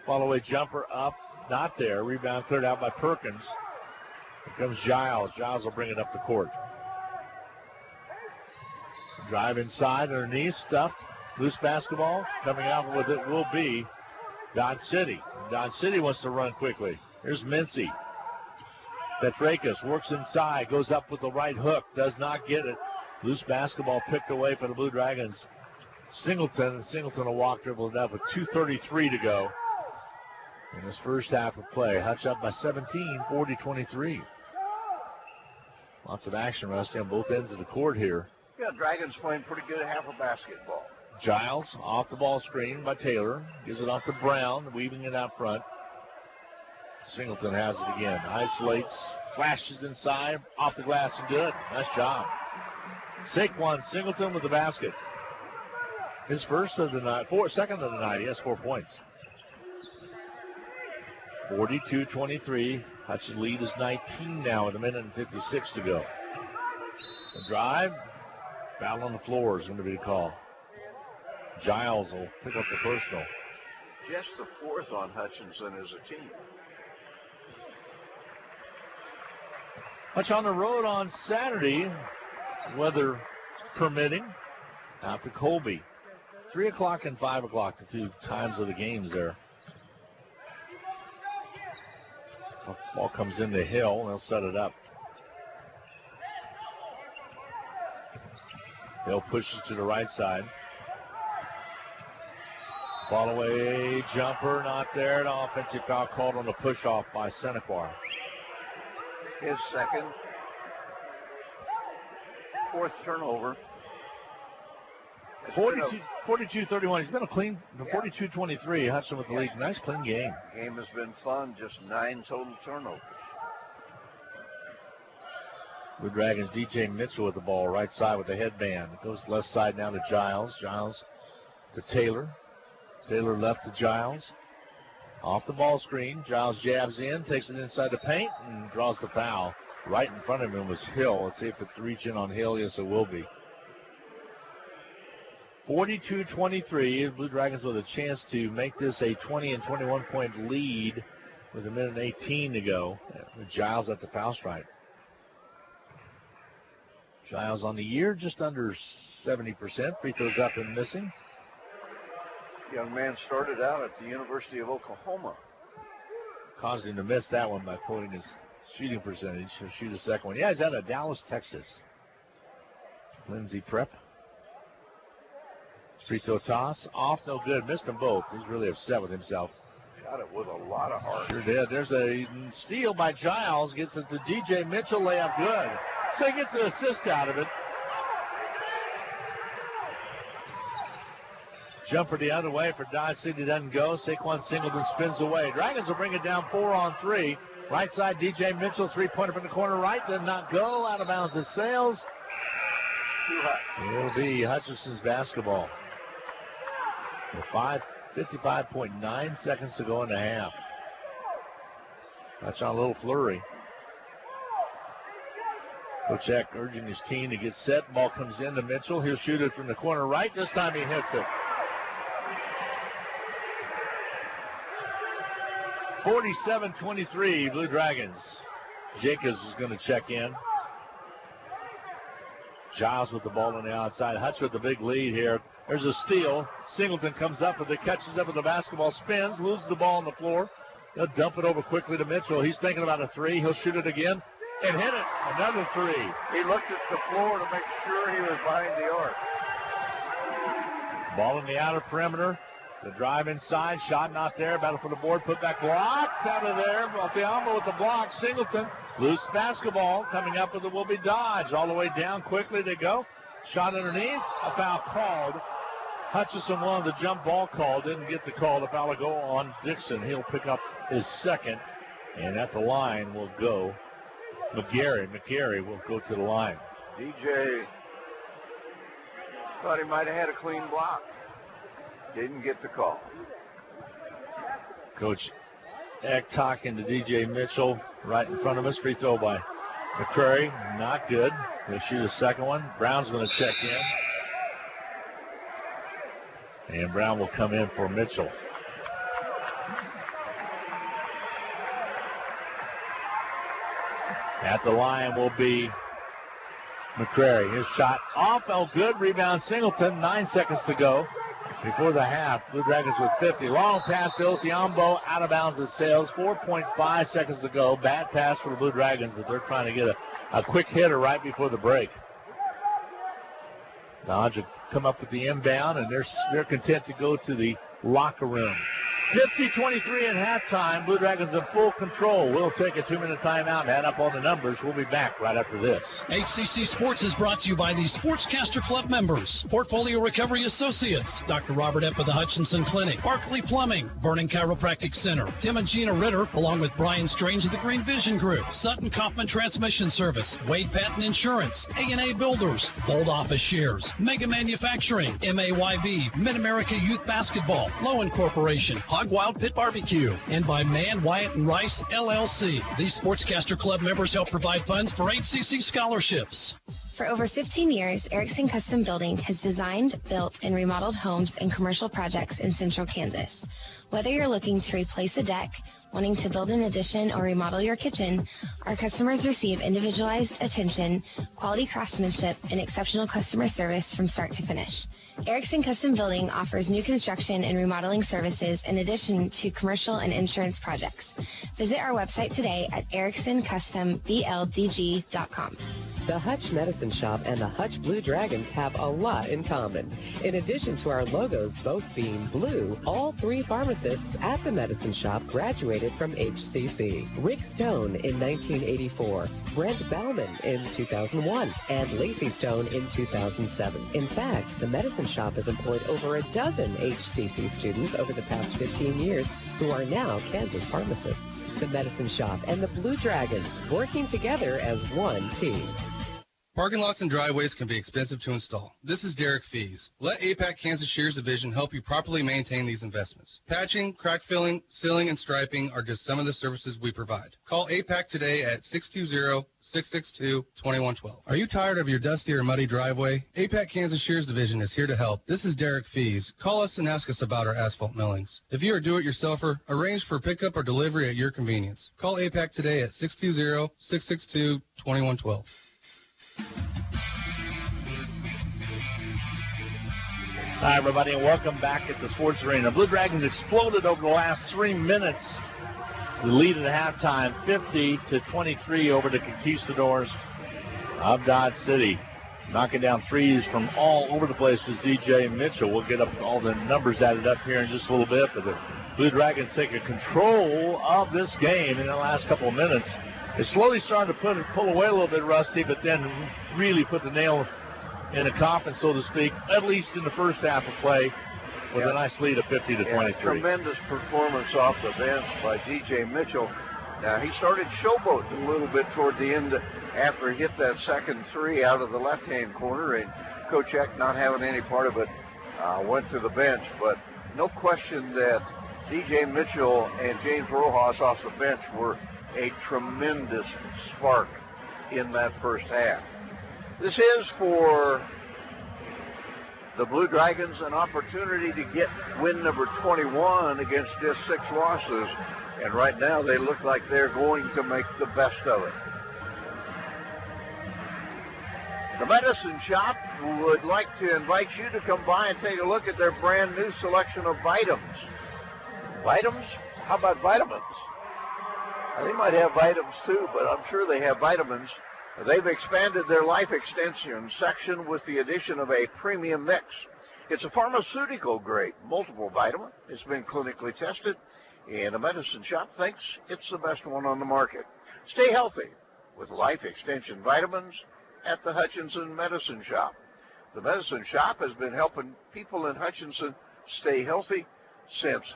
Follow-away jumper up, not there. Rebound cleared out by Perkins. Here comes Giles. Giles will bring it up the court. Drive inside, underneath, stuffed. Loose basketball. Coming out with it will be Dodge City. Dodge City wants to run quickly. Here's Mincy. Petrakis works inside, goes up with the right hook, does not get it. Loose basketball picked away for the Blue Dragons. Singleton, and Singleton will walk dribble it up with 2:33 to go in this first half of play. Hutch up by 17, 40-23. Lots of action resting on both ends of the court here. Yeah, Dragons playing pretty good half of basketball. Giles off the ball screen by Taylor. Gives it off to Brown, weaving it out front. Singleton has it again. Isolates, flashes inside, off the glass and good. Nice job. Saquon Singleton with the basket. His first of the night, second of the night. He has 4 points. 42-23. Hutchinson lead is 19 now with 1:56 to go. The drive. Foul on the floor is going to be the call. Giles will pick up the personal. Just the fourth on Hutchinson as a team. Hutch on the road on Saturday, weather permitting, out to Colby. 3 o'clock and 5 o'clock, the two times of the games there. Ball comes into Hill, and they'll set it up. Hill pushes to the right side. Ball away, jumper, not there. An offensive foul called on the push-off by Senequar. His second. Fourth turnover. 42-31. He's been a clean, 42-23. Hudson with the lead. Nice clean game. Game has been fun. Just 9 total turnovers. Blue Dragons, DJ Mitchell with the ball, right side with the headband. It goes left side now to Giles. Giles to Taylor. Taylor left to Giles. Off the ball screen. Giles jabs in, takes it inside the paint, and draws the foul. Right in front of him was Hill. Let's see if it's reaching on Hill. Yes, it will be. 42-23. Blue Dragons with a chance to make this a 20 and 21 point lead with 1:18 to go. With Giles at the foul stripe. Giles on the year, just under 70%. Free throws up and missing. Young man started out at the University of Oklahoma. Caused him to miss that one by quoting his shooting percentage. He'll shoot a second one. Yeah, he's out of Dallas, Texas. Lindsay Prep. Free throw toss. Off, no good. Missed them both. He's really upset with himself. Shot it with a lot of heart. Sure did. There's a steal by Giles. Gets it to DJ Mitchell. Layup good. So he gets an assist out of it. Jumper the other way for Dodge City, doesn't go. Saquon Singleton spins away. Dragons will bring it down 4 on 3. Right side, DJ Mitchell, three-pointer from the corner right. Did not go. Out of bounds it sails. It'll be Hutchinson's basketball. With 55.9 seconds to go in the half. That's on a little flurry. Kochek urging his team to get set. Ball comes in to Mitchell. He'll shoot it from the corner right. This time he hits it. 47-23, Blue Dragons. Jacobs is going to check in. Giles with the ball on the outside. Hutch with the big lead here. There's a steal. Singleton comes up with it, catches up with the basketball, spins, loses the ball on the floor. He'll dump it over quickly to Mitchell. He's thinking about a three. He'll shoot it again and hit it. Another three. He looked at the floor to make sure he was behind the arc. Ball in the outer perimeter. The drive inside, shot not there. Battle for the board, put back blocked out of there. Othiambo with the block. Singleton, loose basketball. Coming up with it will be Dodge. All the way down quickly they go. Shot underneath. A foul called. Hutchinson wanted the jump ball call. Didn't get the call. The foul will go on Dixon. He'll pick up his second. And at the line will go McGarry will go to the line. DJ thought he might have had a clean block. Didn't get the call. Coach Eck talking to DJ Mitchell right in front of us. Free throw by McCrary. Not good. He'll shoot a second one. Brown's going to check in. And Brown will come in for Mitchell. At the line will be McCrary. His shot off. Good. Rebound Singleton. 9 seconds to go before the half. Blue Dragons with 50. Long pass to Othiambo. Out of bounds to Sales. 4.5 seconds to go. Bad pass for the Blue Dragons, but they're trying to get a quick hitter right before the break. Dodge will come up with the inbound, and they're content to go to the locker room. 50-23 at halftime. Blue Dragons in full control. We'll take a 2-minute timeout and add up all the numbers. We'll be back right after this. HCC Sports is brought to you by the Sportscaster Club members. Portfolio Recovery Associates. Dr. Robert F. of the Hutchinson Clinic. Barkley Plumbing. Vernon Chiropractic Center. Tim and Gina Ritter, along with Brian Strange of the Green Vision Group. Sutton Kaufman Transmission Service. Wade Patton Insurance. A&A Builders. Bold Office Shares. Mega Manufacturing. MAYB. Mid-America Youth Basketball. Lowen Corporation. Wild Pit Barbecue, and by Mann, Wyatt, and Rice, LLC. These Sportscaster Club members help provide funds for HCC scholarships. For over 15 years, Erickson Custom Building has designed, built, and remodeled homes and commercial projects in central Kansas. Whether you're looking to replace a deck, wanting to build an addition, or remodel your kitchen, our customers receive individualized attention, quality craftsmanship, and exceptional customer service from start to finish. Erickson Custom Building offers new construction and remodeling services in addition to commercial and insurance projects. Visit our website today at ericksoncustombldg.com. The Hutch Medicine Shop and the Hutch Blue Dragons have a lot in common. In addition to our logos both being blue, all three pharmacists at the Medicine Shop graduated from HCC. Rick Stone in 1984, Brent Bauman in 2001, and Lacey Stone in 2007. In fact, the Medicine Shop has employed over a dozen HCC students over the past 15 years who are now Kansas pharmacists. The Medicine Shop and the Blue Dragons working together as one team. Parking lots and driveways can be expensive to install. This is Derek Fees. Let APAC Kansas Shears Division help you properly maintain these investments. Patching, crack filling, sealing, and striping are just some of the services we provide. Call APAC today at 620-662-2112. Are you tired of your dusty or muddy driveway? APAC Kansas Shears Division is here to help. This is Derek Fees. Call us and ask us about our asphalt millings. If you are a do-it-yourselfer, arrange for pickup or delivery at your convenience. Call APAC today at 620-662-2112. Hi, everybody, and welcome back at the Sports Arena. Blue Dragons exploded over the last 3 minutes. The lead at halftime, 50-23 over the Conquistadors of Dodge City. Knocking down threes from all over the place was DJ Mitchell. We'll get up all the numbers added up here in just a little bit, but the Blue Dragons taking control of this game in the last couple of minutes. It's slowly starting to pull away a little bit, Rusty, but then really put the nail in the coffin, so to speak, at least in the first half of play, with a nice lead of 50-23. Tremendous performance off the bench by DJ Mitchell. Now, he started showboating a little bit toward the end after he hit that second three out of the left-hand corner, and Coach Eck, not having any part of it, went to the bench. But no question that DJ Mitchell and James Rojas off the bench were a tremendous spark in that first half. This is for the Blue Dragons an opportunity to get win number 21 against just 6 losses, and right now they look like they're going to make the best of it. The Medicine Shop would like to invite you to come by and take a look at their brand new selection of vitamins. Vitamins? How about vitamins? They might have vitamins too, but I'm sure they have vitamins. They've expanded their life extension section with the addition of a premium mix. It's a pharmaceutical grade multivitamin. It's been clinically tested, and the Medicine Shop thinks it's the best one on the market. Stay healthy with life extension vitamins at the Hutchinson Medicine Shop. The Medicine Shop has been helping people in Hutchinson stay healthy since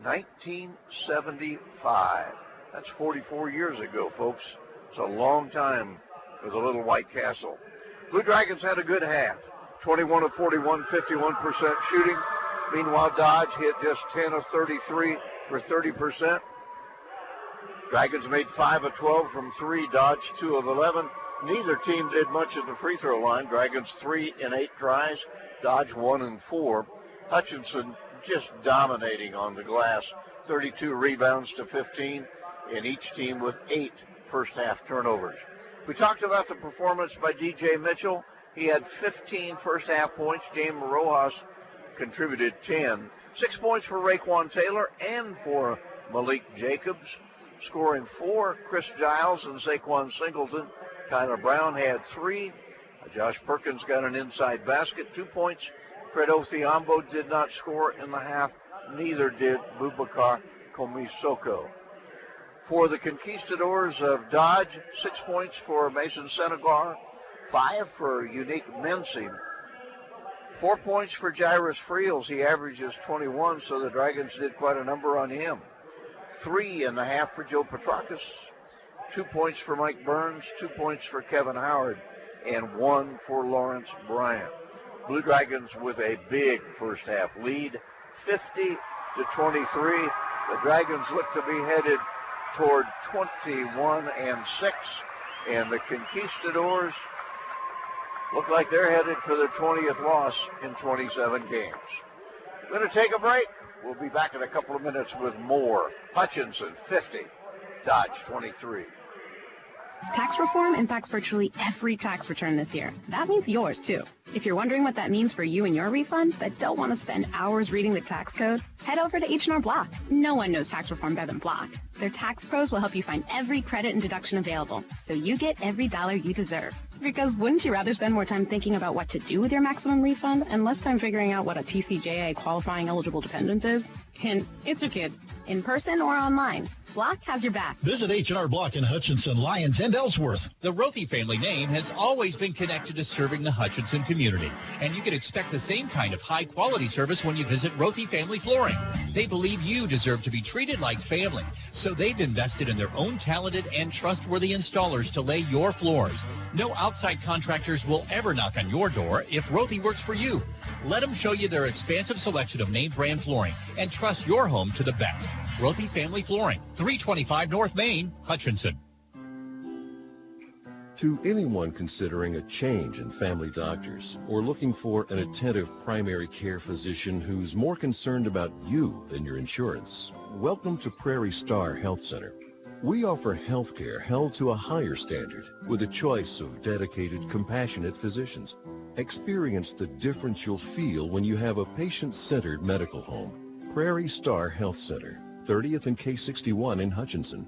1975. That's 44 years ago, folks. It's a long time for the little White Castle. Blue Dragons had a good half. 21 of 41, 51% shooting. Meanwhile, Dodge hit just 10 of 33 for 30%. Dragons made 5 of 12 from 3, Dodge 2 of 11. Neither team did much at the free throw line. Dragons 3 in 8 tries, Dodge 1 in 4. Hutchinson just dominating on the glass, 32 rebounds to 15, and each team with 8 first half turnovers. We talked about the performance by DJ Mitchell. He had 15 first half points. James Rojas contributed 10. 6 points for Raekwon Taylor and for Malik Jacobs. Scoring 4, Chris Giles and Saquon Singleton. Tyler Brown had 3. Josh Perkins got an inside basket, 2 points. Fred Othiambo did not score in the half. Neither did Boubacar Komisoko. For the Conquistadors of Dodge, 6 points for Mason Senegar, 5 for Unique Mency, 4 points for Jairus Friels. He averages 21, so the Dragons did quite a number on him. 3 in the half for Joe Petrakis, 2 points for Mike Burns, 2 points for Kevin Howard, and 1 for Lawrence Bryant. Blue Dragons with a big first half lead, 50-23. The Dragons look to be headed toward 21-6, and the Conquistadors look like they're headed for their 20th loss in 27 games. We're going to take a break. We'll be back in a couple of minutes with more. Hutchinson 50, Dodge 23. Tax reform impacts virtually every tax return this year. That means yours, too. If you're wondering what that means for you and your refund, but don't want to spend hours reading the tax code, head over to H&R Block. No one knows tax reform better than Block. Their tax pros will help you find every credit and deduction available, so you get every dollar you deserve. Because wouldn't you rather spend more time thinking about what to do with your maximum refund and less time figuring out what a TCJA qualifying eligible dependent is? Hint, it's your kid. In person or online, Block has your back. Visit H&R Block in Hutchinson, Lyons, and Ellsworth. The Rothy family name has always been connected to serving the Hutchinson community, and you can expect the same kind of high-quality service when you visit Rothy Family Flooring. They believe you deserve to be treated like family, so they've invested in their own talented and trustworthy installers to lay your floors. No outside contractors will ever knock on your door if Rothy works for you. Let them show you their expansive selection of name brand flooring and trust your home to the best. Rothy Family Flooring, 325 North Main, Hutchinson. To anyone considering a change in family doctors or looking for an attentive primary care physician who's more concerned about you than your insurance, welcome to Prairie Star Health Center. We offer health care held to a higher standard with a choice of dedicated, compassionate physicians. Experience the difference you'll feel when you have a patient-centered medical home. Prairie Star Health Center, 30th and K61 in Hutchinson.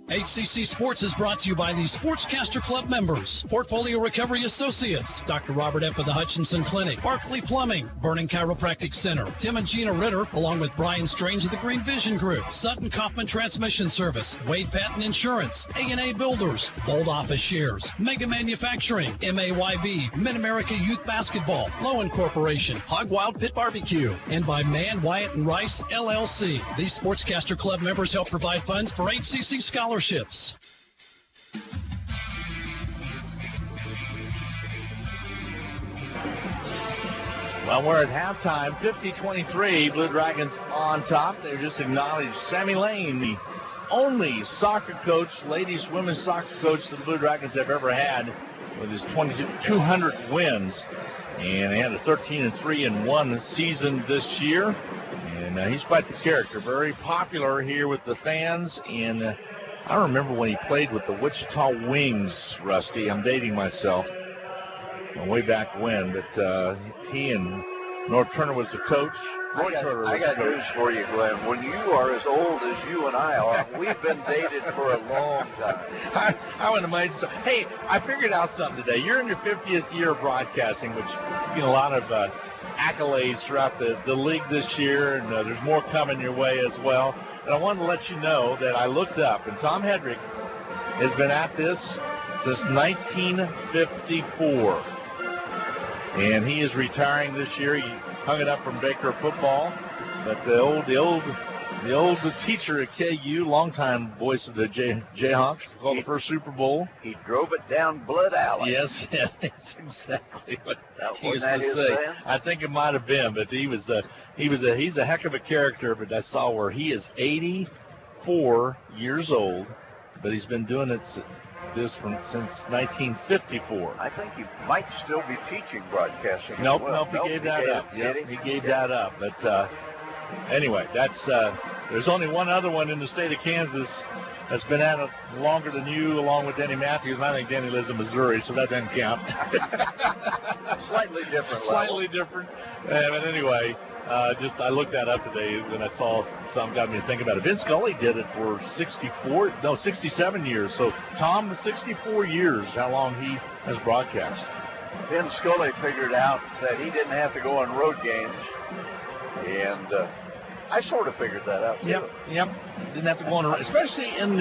HCC Sports is brought to you by the Sportscaster Club members, Portfolio Recovery Associates, Dr. Robert F. of the Hutchinson Clinic, Barkley Plumbing, Burning Chiropractic Center, Tim and Gina Ritter, along with Brian Strange of the Green Vision Group, Sutton Kaufman Transmission Service, Wade Patton Insurance, A&A Builders, Bold Office Shares, Mega Manufacturing, MAYB, Mid-America Youth Basketball, Lowen Corporation, Hog Wild Pit Barbecue, and by Mann, Wyatt, and Rice, LLC. These Sportscaster Club members help provide funds for HCC scholarships. Well, we're at halftime, 50-23, Blue Dragons on top. They just acknowledged Sammy Lane, the only soccer coach, ladies women's soccer coach that the Blue Dragons have ever had, with his 200 wins. And they had a 13-3-1 season this year. And he's quite the character, very popular here with the fans. And I remember when he played with the Wichita Wings, Rusty. I'm dating myself. Way back when, but he and North Turner was the coach. I got news for you, Glenn. When you are as old as you and I are, we've been dated for a long time. I wouldn't imagine so. Hey, I figured out something today. You're in your 50th year of broadcasting, which you get a lot of accolades throughout the league this year, and there's more coming your way as well. And I wanted to let you know that I looked up, and Tom Hedrick has been at this since 1954. And he is retiring this year. He hung it up from Baker football. But the old the old teacher at KU, longtime voice of the Jayhawks, called the first Super Bowl. He drove it down Blood Alley. Yes, that's exactly what he used that to his say. band? I think it might have been, but he's a heck of a character. But I saw where he is 84 years old, but he's been doing it since 1954. I think he might still be teaching broadcasting. Nope, as well. he gave that up. Yep, he gave that up. But anyway, that's there's only one other one in the state of Kansas that's been at it longer than you, along with Denny Matthews. And I think Denny lives in Missouri, so that doesn't count. Slightly different. Slightly different. But anyway, I looked that up today when I saw something got me to think about it. Vince Scully did it for 67 years. So, Tom, 64 years, how long he has broadcast. Vin Scully figured out that he didn't have to go on road games, and I sort of figured that out too. Yep. Didn't have to go on, especially in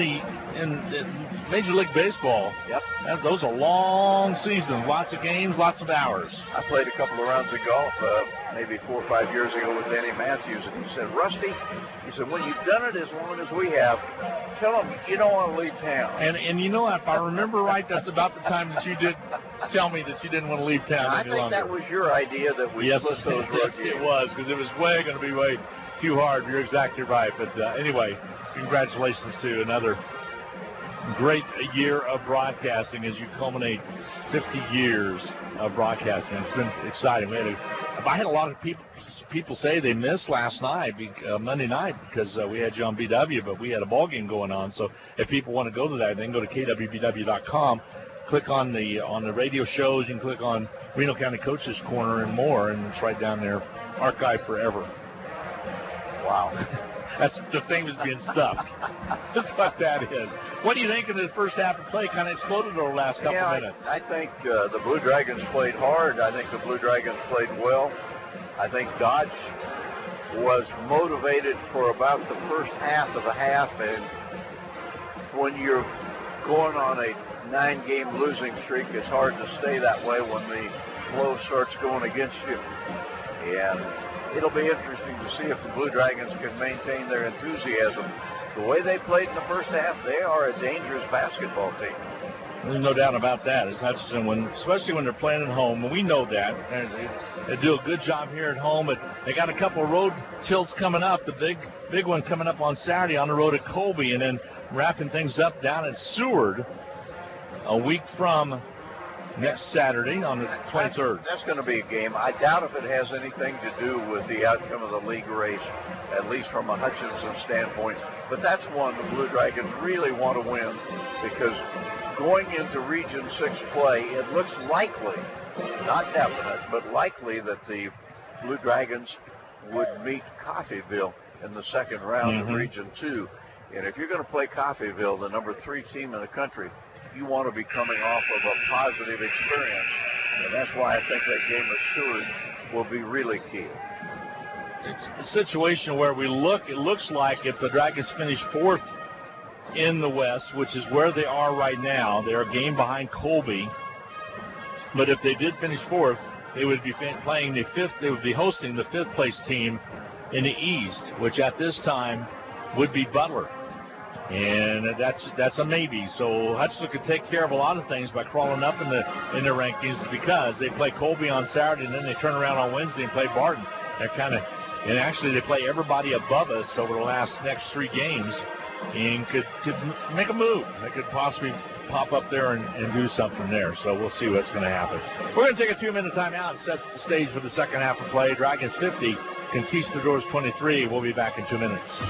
Major League Baseball. Yep. Those are long seasons, lots of games, lots of hours. I played a couple of rounds of golf maybe 4 or 5 years ago with Danny Matthews, and he said, Rusty, when you've done it as long as we have, tell them you don't want to leave town. And you know, if I remember right, that's about the time that you did tell me that you didn't want to leave town any longer. I think that was your idea that we split those road games. Yes, it was, because it was going to be way too hard. You're exactly right. But anyway, congratulations to another great year of broadcasting as you culminate 50 years of broadcasting. It's been exciting. I had a lot of people say they missed last night, Monday night, because we had you on BW, but we had a ball game going on. So if people want to go to that, they can go to kwbw.com, click on the radio shows, you can click on Reno County Coaches Corner and more, and it's right down there, archived forever. Wow. That's the same as being stuffed. That's what that is. What do you think of the first half of play? Kind of exploded over the last couple minutes. I think the Blue Dragons played hard. I think the Blue Dragons played well. I think Dodge was motivated for about the first half of the half, and when you're going on a 9-game losing streak, it's hard to stay that way when the flow starts going against you. And it'll be interesting to see if the Blue Dragons can maintain their enthusiasm. The way they played in the first half, they are a dangerous basketball team. There's no doubt about that. It's Hutchinson, especially when they're playing at home, and we know that. They do a good job here at home, but they got a couple of road tilts coming up. The big one coming up on Saturday on the road at Colby, and then wrapping things up down at Seward a week from next Saturday on the 23rd. That's going to be a game. I doubt if it has anything to do with the outcome of the league race, at least from a Hutchinson standpoint. But that's one the Blue Dragons really want to win, because going into Region 6 play, it looks likely, not definite, but likely that the Blue Dragons would meet Coffeyville in the second round of Region 2. And if you're going to play Coffeyville, the number 3 team in the country, you want to be coming off of a positive experience. And that's why I think that game at Seward will be really key. It's a situation where it looks like if the Dragons finish 4th in the West, which is where they are right now, they're a game behind Colby. But if they did finish 4th, they would be playing the 5th. They would be hosting the 5th place team in the East, which at this time would be Butler. And that's a maybe. So Hutchinson could take care of a lot of things by crawling up in the rankings, because they play Colby on Saturday and then they turn around on Wednesday and play Barton. And actually they play everybody above us over the next 3 games, and could make a move. They could possibly pop up there and do something there. So we'll see what's going to happen. We're going to take a 2-minute timeout and set the stage for the second half of play. Dragons 50, Conquistadors 23. We'll be back in 2 minutes.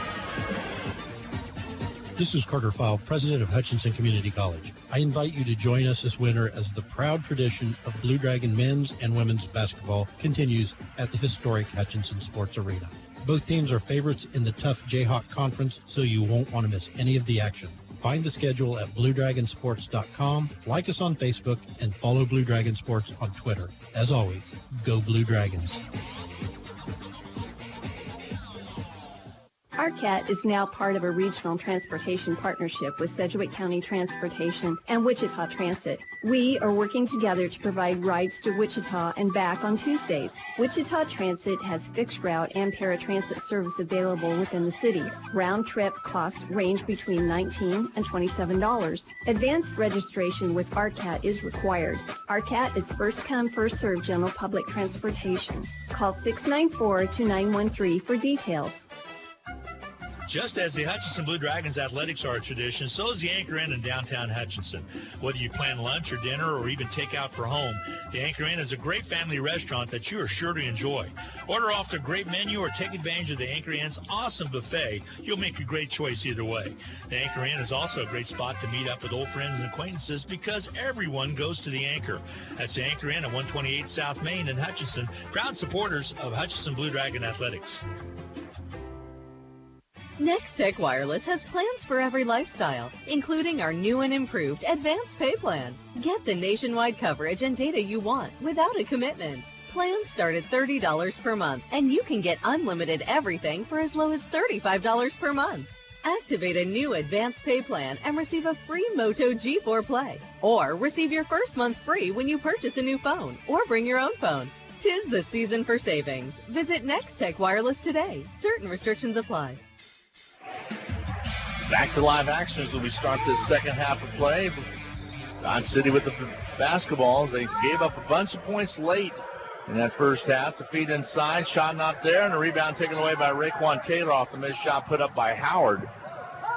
This is Carter File, president of Hutchinson Community College. I invite you to join us this winter as the proud tradition of Blue Dragon men's and women's basketball continues at the historic Hutchinson Sports Arena. Both teams are favorites in the tough Jayhawk Conference, so you won't want to miss any of the action. Find the schedule at BlueDragonSports.com, like us on Facebook, and follow Blue Dragon Sports on Twitter. As always, go Blue Dragons. ARCAT is now part of a regional transportation partnership with Sedgwick County Transportation and Wichita Transit. We are working together to provide rides to Wichita and back on Tuesdays. Wichita Transit has fixed route and paratransit service available within the city. Round trip costs range between $19 and $27. Advanced registration with ARCAT is required. ARCAT is first come, first served general public transportation. Call 694-2913 for details. Just as the Hutchinson Blue Dragons athletics are a tradition, so is the Anchor Inn in downtown Hutchinson. Whether you plan lunch or dinner or even take out for home, the Anchor Inn is a great family restaurant that you are sure to enjoy. Order off their great menu or take advantage of the Anchor Inn's awesome buffet. You'll make a great choice either way. The Anchor Inn is also a great spot to meet up with old friends and acquaintances because everyone goes to the Anchor. That's the Anchor Inn at 128 South Main in Hutchinson, proud supporters of Hutchinson Blue Dragon Athletics. Next Tech Wireless has plans for every lifestyle, including our new and improved Advanced Pay Plan. Get the nationwide coverage and data you want without a commitment. Plans start at $30 per month, and you can get unlimited everything for as low as $35 per month. Activate a new Advanced Pay Plan and receive a free Moto G4 Play. Or receive your first month free when you purchase a new phone or bring your own phone. 'Tis the season for savings. Visit Next Tech Wireless today. Certain restrictions apply. Back to live action as we start this second half of play. Dodge City with the basketballs. They gave up a bunch of points late in that first half. The feed inside, shot not there, and a rebound taken away by Raekwon Taylor off the missed shot put up by Howard.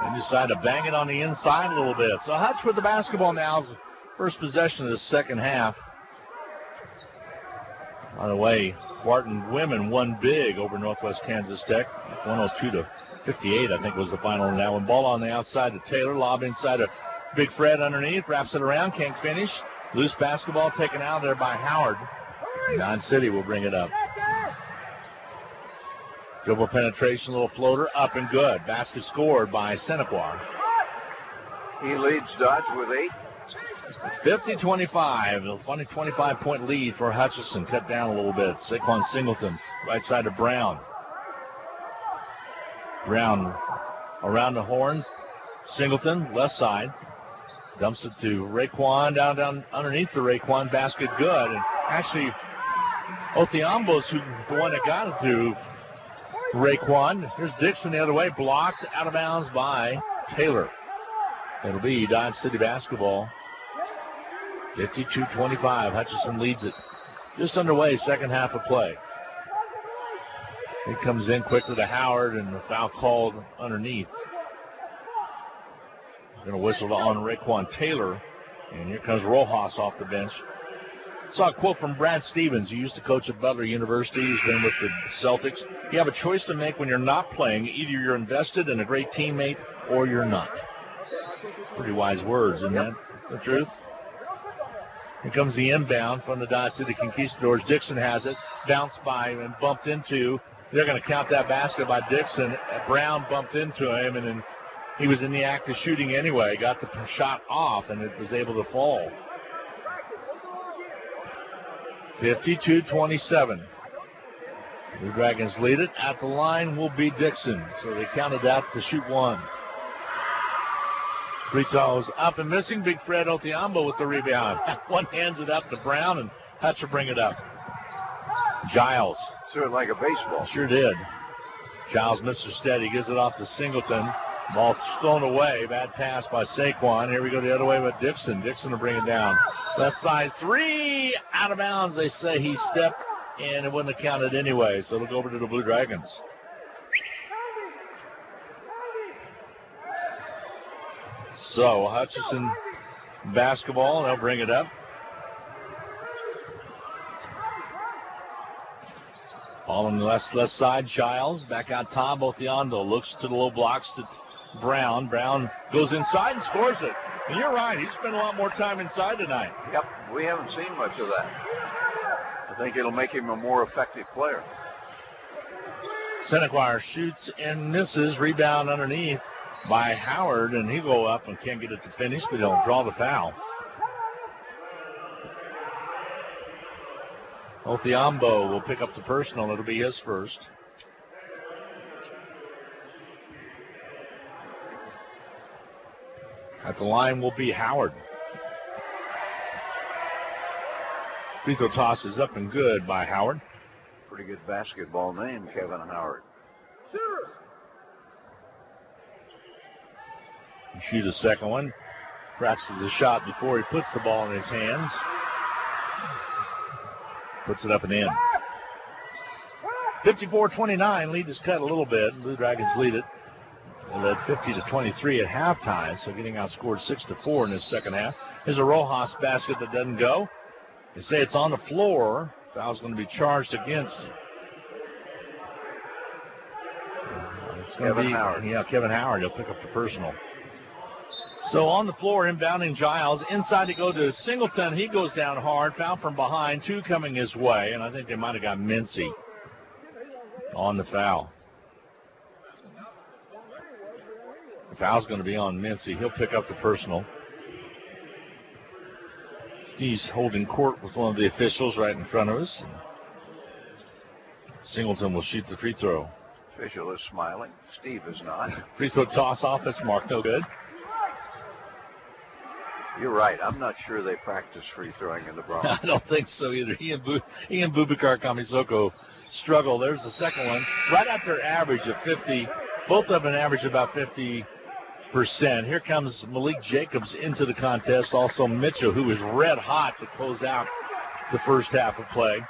And decided to bang it on the inside a little bit. So Hutch with the basketball now is the first possession of the second half. By the way, Barton women won big over Northwest Kansas Tech, 102-58, I think was the final on that one. Ball on the outside to Taylor, lob inside to Big Fred underneath, wraps it around, can't finish. Loose basketball taken out there by Howard. Dodge City will bring it up. Dribble penetration, little floater, up and good. Basket scored by Senequa. He leads Dodge with 8. 50-25, a funny 25-point lead for Hutchinson, cut down a little bit. Saquon Singleton, right side to Brown. Brown around the horn. Singleton, left side. Dumps it to Raekwon, down underneath the Raekwon. Basket good. And actually, Othiambo's the one that got it to Raekwon. Here's Dixon the other way, blocked out of bounds by Taylor. It'll be Dodge City basketball. 52-25. Hutchinson leads it. Just underway, second half of play. He comes in quickly to Howard, and the foul called underneath. Going to whistle on Raekwon Taylor, and here comes Rojas off the bench. Saw a quote from Brad Stevens, who used to coach at Butler University. He's been with the Celtics. You have a choice to make when you're not playing. Either you're invested in a great teammate or you're not. Pretty wise words, isn't that the truth? Here comes the inbound from the Dodge City Conquistadors. Dixon has it. Bounced by and bumped into. They're going to count that basket by Dixon. Brown bumped into him, and then he was in the act of shooting anyway. Got the shot off, and it was able to fall. 52-27. The Dragons lead it. At the line will be Dixon. So they counted that to shoot one. Free throws up and missing. Big Fred Othiambo with the rebound. One hands it up to Brown, and Hutch will bring it up. Giles. Sort of like a baseball. Sure did. Giles, Mr. Steady, gives it off to Singleton. Ball thrown away. Bad pass by Saquon. Here we go the other way with Dixon. Dixon will bring it down. Left side three. Out of bounds. They say he stepped, and it wouldn't have counted anyway. So it'll go over to the Blue Dragons. So Hutchinson basketball. They'll bring it up. Ball on the left side. Giles back out top. Othiambo looks to the low blocks to Brown. Brown goes inside and scores it. And you're right. He spent a lot more time inside tonight. Yep. We haven't seen much of that. I think it'll make him a more effective player. Senequire shoots and misses. Rebound underneath by Howard, and he'll go up and can't get it to finish, but he'll draw the foul. Othiambo will pick up the personal. It'll be his first. At the line will be Howard. Free throw toss is up and good by Howard. Pretty good basketball name, Kevin Howard. He shoots a second one. Practices a shot before he puts the ball in his hands. Puts it up and in. 54-29. Lead is cut a little bit. Blue Dragons lead it. They led 50-23 at halftime, so getting outscored 6-4 in this second half. Here's a Rojas basket that doesn't go. They say it's on the floor. Foul's going to be charged against. It's going to be Howard. Yeah, Kevin Howard. He'll pick up the personal. So on the floor, inbounding Giles. Inside to go to Singleton. He goes down hard. Foul from behind. 2 coming his way. And I think they might have got Mincy on the foul. The foul's going to be on Mincy. He'll pick up the personal. Steve's holding court with one of the officials right in front of us. Singleton will shoot the free throw. Official is smiling. Steve is not. Free throw toss off. It's marked no good. You're right. I'm not sure they practice free throwing in the Bronx. I don't think so either. He and Bubakar Kamisoko struggle. There's the second one. Right at their average of 50. Both of them average about 50%. Here comes Malik Jacobs into the contest. Also Mitchell, who is red hot to close out the first half of play.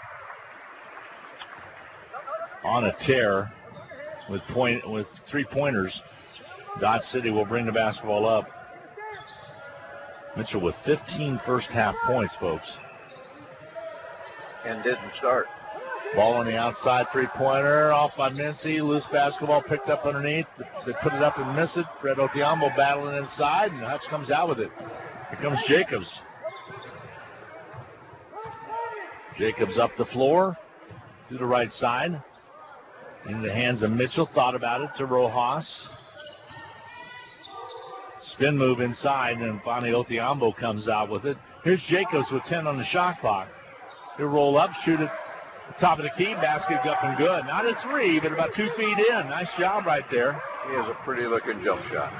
On a tear with 3-pointers. Dodge City will bring the basketball up. Mitchell with 15 first half points, folks. And didn't start. Ball on the outside, 3-pointer, off by Mincy. Loose basketball picked up underneath. They put it up and miss it. Fred Othiambo battling inside, and Hutch comes out with it. Here comes Jacobs. Jacobs up the floor to the right side. In the hands of Mitchell. Thought about it to Rojas. Spin move inside, and finally Othiambo comes out with it. Here's Jacobs with 10 on the shot clock. He'll roll up, shoot it. Top of the key, basket up and good. Not a 3, but about 2 feet in. Nice job right there. He has a pretty looking jump shot.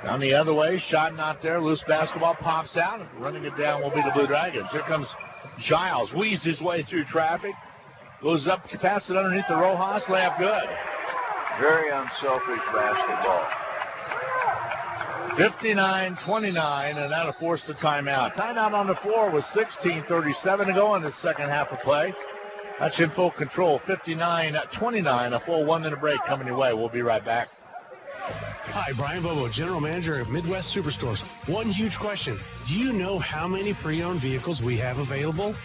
Down the other way, shot not there. Loose basketball pops out. Running it down will be the Blue Dragons. Here comes Giles. Weaves his way through traffic. Goes up, passes it underneath the Rojas. Layup good. Very unselfish basketball. 59-29, and that'll force the timeout. Timeout on the floor with 16:37 to go in the second half of play. Hutch in full control, 59-29, a full 1-minute break coming your way. We'll be right back. Hi, Brian Bobo, General Manager of Midwest Superstores. One huge question. Do you know how many pre-owned vehicles we have available?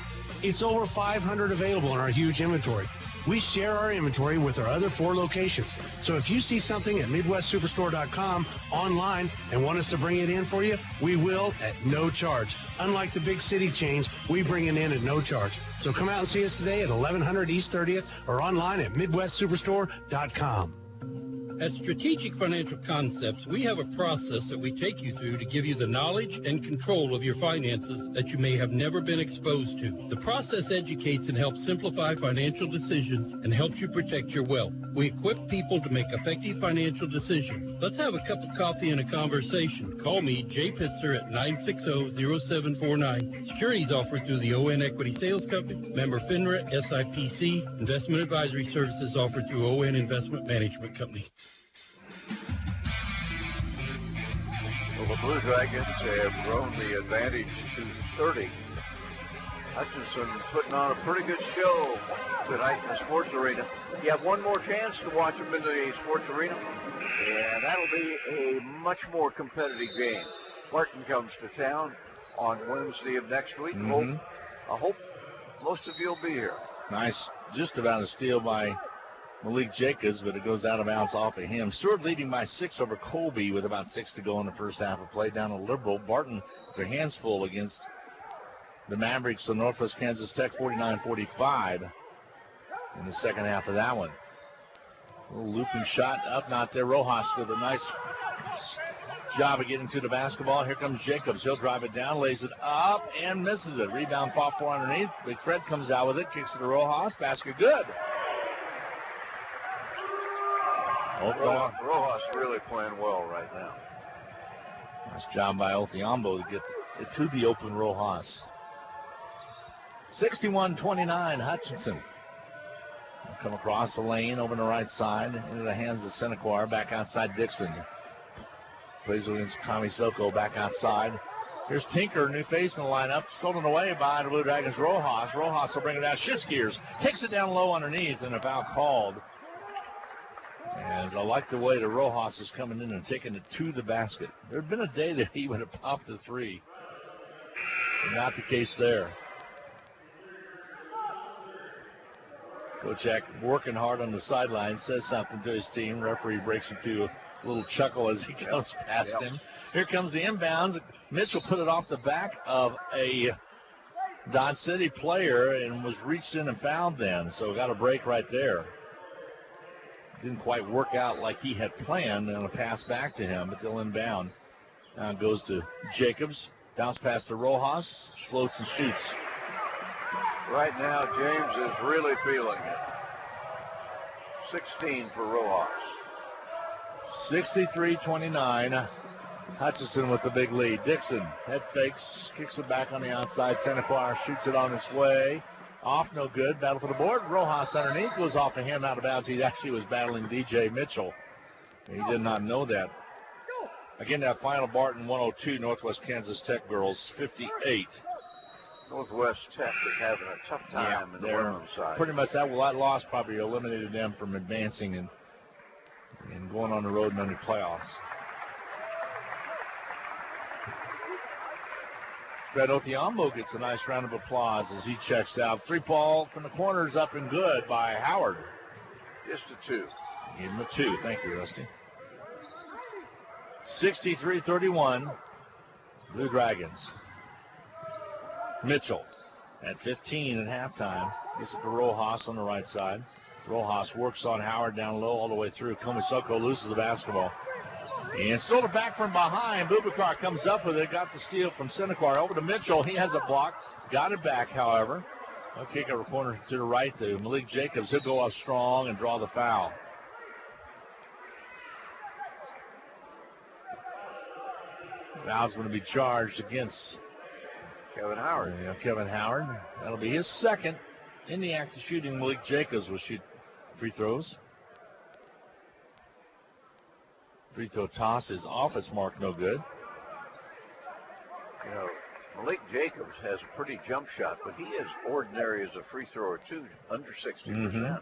It's over 500 available in our huge inventory. We share our inventory with our other 4 locations. So if you see something at MidwestSuperstore.com online and want us to bring it in for you, we will at no charge. Unlike the big city chains, we bring it in at no charge. So come out and see us today at 1100 East 30th or online at MidwestSuperstore.com. At Strategic Financial Concepts, we have a process that we take you through to give you the knowledge and control of your finances that you may have never been exposed to. The process educates and helps simplify financial decisions and helps you protect your wealth. We equip people to make effective financial decisions. Let's have a cup of coffee and a conversation. Call me, Jay Pitzer, at 960-0749. Securities offered through the ON Equity Sales Company, member FINRA, SIPC. Investment advisory services offered through ON Investment Management Company. Well, the Blue Dragons have grown the advantage to 30. Hutchinson putting on a pretty good show tonight in the sports arena. You have one more chance to watch them in the sports arena, and that'll be a much more competitive game. Martin comes to town on Wednesday of next week. I hope most of you will be here. Nice, just about a steal by Malik Jacobs, but it goes out of bounds off of him. Stewart leading by 6 over Colby with about 6 to go in the first half of play. Down to Liberal. Barton, their hands full against the Mavericks of Northwest Kansas Tech, 49-45 in the second half of that one. A little looping shot up, not there. Rojas with a nice job of getting to the basketball. Here comes Jacobs. He'll drive it down, lays it up, and misses it. Rebound pop for underneath. Big Fred comes out with it, kicks it to Rojas. Basket good. Rojas really playing well right now. Nice job by Othiombo to get it to the open Rojas. 61-29, Hutchinson. Come across the lane over the right side into the hands of Senequar. Back outside Dixon. Plays against Kamisoko back outside. Here's Tinker, new face in the lineup. Stolen away by the Blue Dragons, Rojas. Rojas will bring it down. Shifts gears. Takes it down low underneath, and a foul called. As I like the way the Rojas is coming in and taking it to the basket. There had been a day that he would have popped the three. Not the case there. Kochek working hard on the sideline, says something to his team. Referee breaks into a little chuckle as he goes past him. Here comes the inbounds. Mitchell put it off the back of a Dodge City player and was reached in and fouled then. So got a break right there. Didn't quite work out like he had planned on a pass back to him, but they'll inbound. Now it goes to Jacobs. Bounce pass to Rojas. Floats and shoots. Right now, James is really feeling it. 16 for Rojas. 63-29. Hutchinson with the big lead. Dixon, head fakes, kicks it back on the outside. Senequar shoots it on its way. Off, no good. Battle for the board. Rojas underneath. Goes off of him out of bounds. He actually was battling DJ Mitchell. He did not know that. Again, that final Barton 102, Northwest Kansas Tech girls 58. Northwest Tech is having a tough time in the women's side. Pretty much that loss probably eliminated them from advancing and going on the road in any playoffs. Fred Othiombo gets a nice round of applause as he checks out. Three ball from the corners up and good by Howard. Just a two. Give him a two. Thank you, Rusty. 63-31, Blue Dragons. Mitchell at 15 at halftime. Gets it to Rojas on the right side. Rojas works on Howard down low all the way through. Komisoko loses the basketball. And stole it back from behind. Bubakar comes up with it. Got the steal from Senequar. Over to Mitchell. He has a block. Got it back, however. I'll kick over corner to the right to Malik Jacobs. He'll go out strong and draw the foul. Foul's going to be charged against Kevin Howard. Yeah, Kevin Howard. That'll be his second in the act of shooting. Malik Jacobs will shoot free throws. Free throw toss is off its mark, no good. You know, Malik Jacobs has a pretty jump shot, but he is ordinary as a free thrower too, under 60%.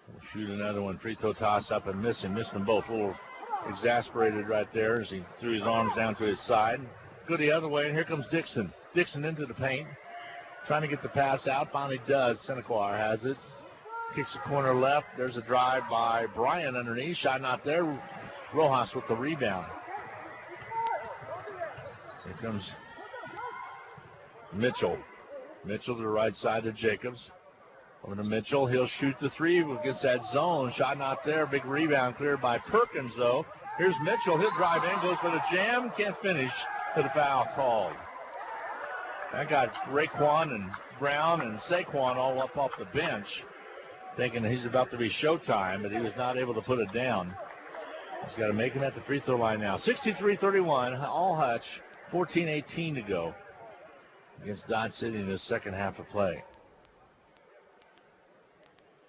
We'll shoot another one. Free throw toss up and missing them both. A little exasperated right there as he threw his arms down to his side. Go the other way, and here comes Dixon. Dixon into the paint, trying to get the pass out. Finally does. Senequar has it. Kicks the corner left. There's a drive by Bryan underneath. Shot not there. Rojas with the rebound. Here comes Mitchell. Mitchell to the right side of Jacobs. Over to Mitchell. He'll shoot the three against that zone. Shot not there. Big rebound cleared by Perkins, though. Here's Mitchell. He'll drive in. Goes for the jam. Can't finish. To the foul called. That got Raekwon and Brown and Saquon all up off the bench, thinking he's about to be showtime, but he was not able to put it down. He's got to make him at the free throw line now. 63-31, all Hutch, 14-18 to go against Dodge City in the second half of play.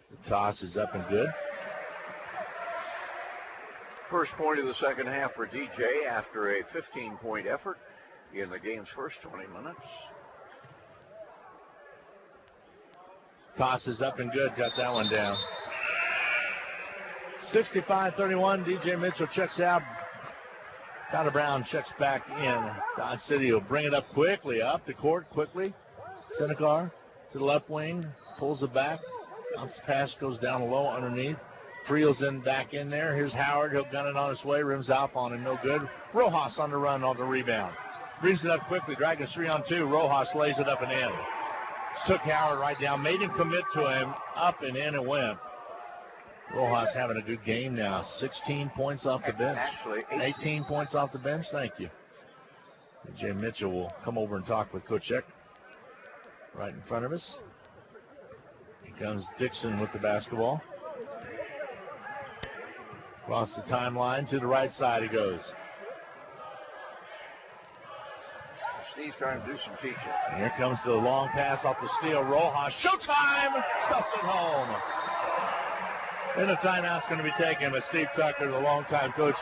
The toss is up and good. First point of the second half for DJ after a 15-point effort in the game's first 20 minutes. Toss is up and good. Got that one down. 65-31. DJ Mitchell checks out. Tyler Brown checks back in. Dodge City will bring it up quickly. Up the court quickly. Senecar to the left wing. Pulls it back. Bounce pass goes down low underneath. Friel's in back in there. Here's Howard. He'll gun it on his way. Rims out on him. No good. Rojas on the run on the rebound. Brings it up quickly. Dragons 3-on-2. Rojas lays it up and in. Took Howard right down. Made him commit to him. Up and in and went. Rojas having a good game now. 16 points off the bench. Actually, 18 points off the bench. Thank you. Jay Mitchell will come over and talk with Kochek right in front of us. Here comes Dixon with the basketball. Across the timeline to the right side he goes. Steve's trying to do some teaching. And here comes the long pass off the steal. Rojas, showtime! Stuffs it home. And the timeout's going to be taken, but Steve Tucker, the longtime coach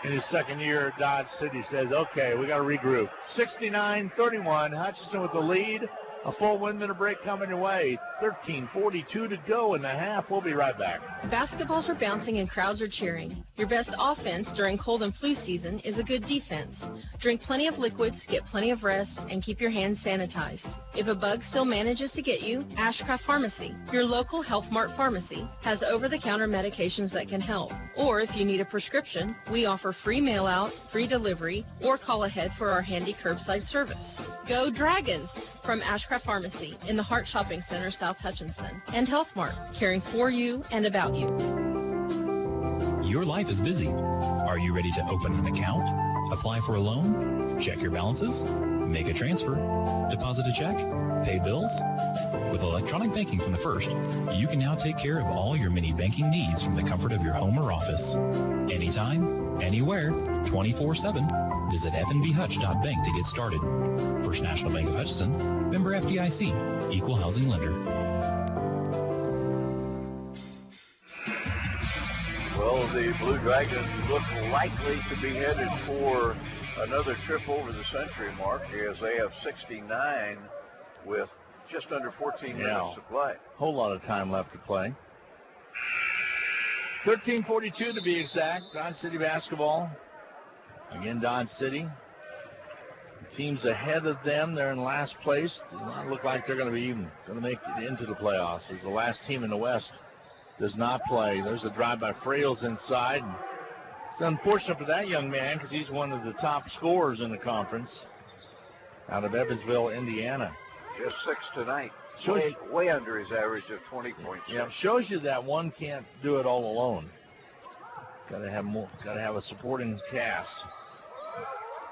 in his second year at Dodge City, says, okay, we got to regroup. 69-31, Hutchinson with the lead. A full 1 minute break coming your way. 13:42 to go in the half. We'll be right back. Basketballs are bouncing and crowds are cheering. Your best offense during cold and flu season is a good defense. Drink plenty of liquids, get plenty of rest, and keep your hands sanitized. If a bug still manages to get you, Ashcraft Pharmacy, your local Health Mart pharmacy, has over-the-counter medications that can help. Or if you need a prescription, we offer free mail-out, free delivery, or call ahead for our handy curbside service. Go Dragons! From Ashcraft Pharmacy in the Hart Shopping Center, South Hutchinson, and Health Mart, caring for you and about you. Your life is busy. Are you ready to open an account, apply for a loan, check your balances, make a transfer, deposit a check, pay bills? With electronic banking from the First, you can now take care of all your many banking needs from the comfort of your home or office. Anytime, anywhere, 24/7. Visit fnbhutch.bank to get started. First National Bank of Hutchinson, member FDIC, equal housing lender. Well, the Blue Dragons look likely to be headed for another trip over the century mark as they have 69 with just under 14 minutes to play. Whole lot of time left to play. 13:42 to be exact. Dodge City basketball. Again, Dodge City. The teams ahead of them, they're in last place. Does not look like they're going to be even going to make it into the playoffs, as the last team in the West does not play. There's a drive by Frails inside. It's unfortunate for that young man because he's one of the top scorers in the conference out of Evansville, Indiana. Just 6 tonight. Way under his average of 20 points. Yeah, shows you that one can't do it all alone. Got to have more. Got to have a supporting cast.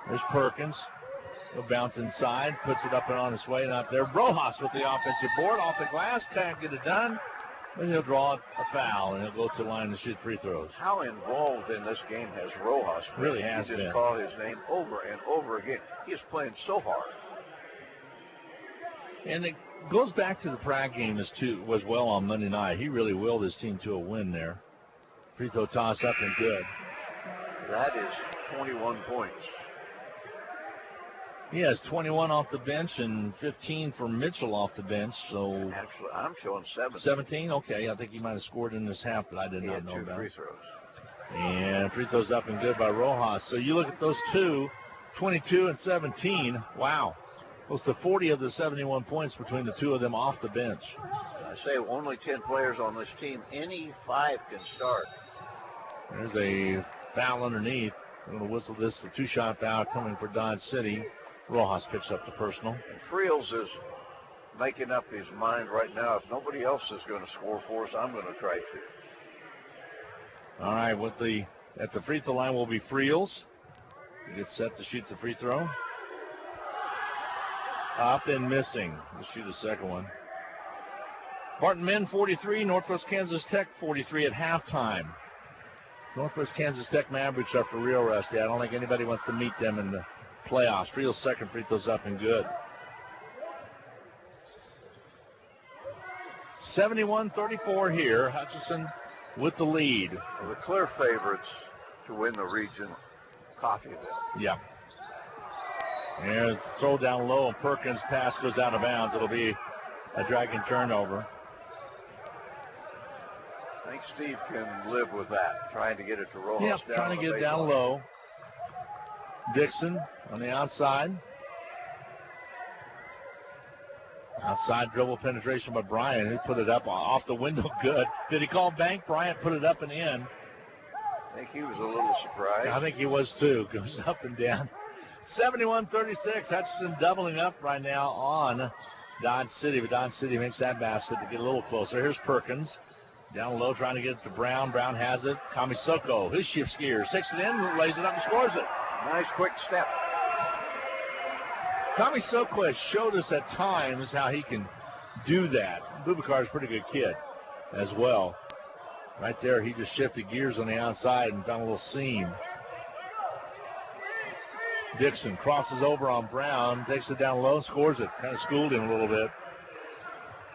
There's Perkins. He'll bounce inside, puts it up and on his way, not there. Rojas with the offensive board off the glass, can't get it done. Then he'll draw a foul, and he'll go to the line to shoot free throws. How involved in this game has Rojas been? Really has been. You just call his name over and over again. He is playing so hard. And it goes back to the Prague game was well on Monday night. He really willed his team to a win there. Free throw toss up and good. That is 21 points. He has 21 off the bench and 15 for Mitchell off the bench. So actually, I'm showing 17. 17? Okay, I think he might have scored in this half, but I did not know two about. Free throws. And free throws up and good by Rojas. So you look at those two, 22 and 17. Wow. Close to 40 of the 71 points between the two of them off the bench. I say only 10 players on this team. Any 5 can start. There's a foul underneath. I'm going to whistle this, the two-shot foul coming for Dodge City. Rojas picks up the personal. And Friels is making up his mind right now. If nobody else is going to score for us, I'm going to try to. All right, at the free throw line will be Friels. He gets set to shoot the free throw. Up and missing. We'll shoot a second one. Barton Men 43, Northwest Kansas Tech 43 at halftime. Northwest Kansas Tech Mavericks are for real rusty. I don't think anybody wants to meet them in the playoffs. Friels' second free throw's up and good. 71-34 here. Hutchinson with the lead. The clear favorites to win the region. Coffeeville. Yeah. And throw down low, and Perkins' pass goes out of bounds. It'll be a Dragon turnover. I think Steve can live with that, trying to get it to Rojas. Yep, trying to get it down low. Dixon on the outside. Outside dribble penetration by Bryant, who put it up off the window good. Did he call bank? Bryant put it up and in. I think he was a little surprised. I think he was too. Goes up and down. 71-36. Hutchinson doubling up right now on Dodge City, but Dodge City makes that basket to get a little closer. Here's Perkins. Down low, trying to get it to Brown. Brown has it. Kamisoko, his shift skiers, takes it in, lays it up and scores it. Nice quick step. Kamisoko has showed us at times how he can do that. Bubakar's a pretty good kid as well. Right there, he just shifted gears on the outside and found a little seam. Dixon crosses over on Brown, takes it down low, scores it. Kind of schooled him a little bit.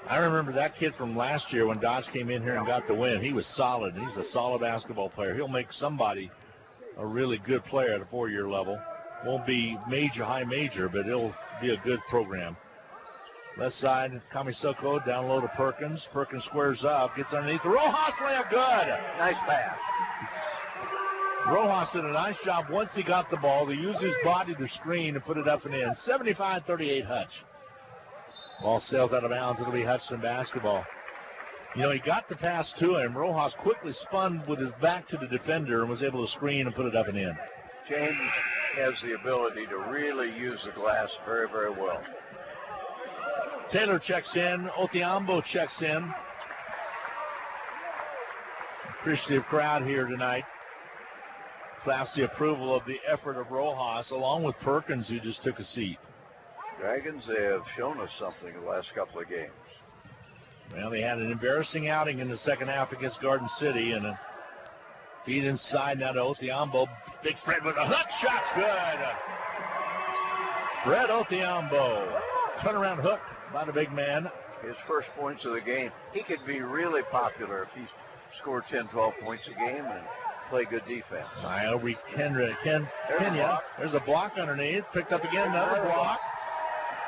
I remember that kid from last year when Dodge came in here and got the win. He was solid. He's a solid basketball player. He'll make somebody a really good player at a 4-year level. Won't be major, high major, but it'll be a good program. Left side, Kamisoko down low to Perkins. Perkins squares up, gets underneath. The Rojas layup, good. Nice pass. Rojas did a nice job once he got the ball to use his body to screen and put it up and in. 75-38 Hutch. Ball sails out of bounds. It'll be Hutchinson basketball. You know, he got the pass to him. Rojas quickly spun with his back to the defender and was able to screen and put it up and in. James has the ability to really use the glass very, very well. Taylor checks in. Othiambo checks in. Appreciative crowd here tonight. Claps the approval of the effort of Rojas, along with Perkins, who just took a seat. Dragons, they have shown us something the last couple of games. Well, they had an embarrassing outing in the second half against Garden City, and a feed inside now to Othiambo. Big Fred with a hook. Shot's good. Fred Othiambo. Turnaround hook by the big man. His first points of the game. He could be really popular if he scored 10, 12 points a game and play good defense. Kenya. There's a block underneath. Picked up again, another block.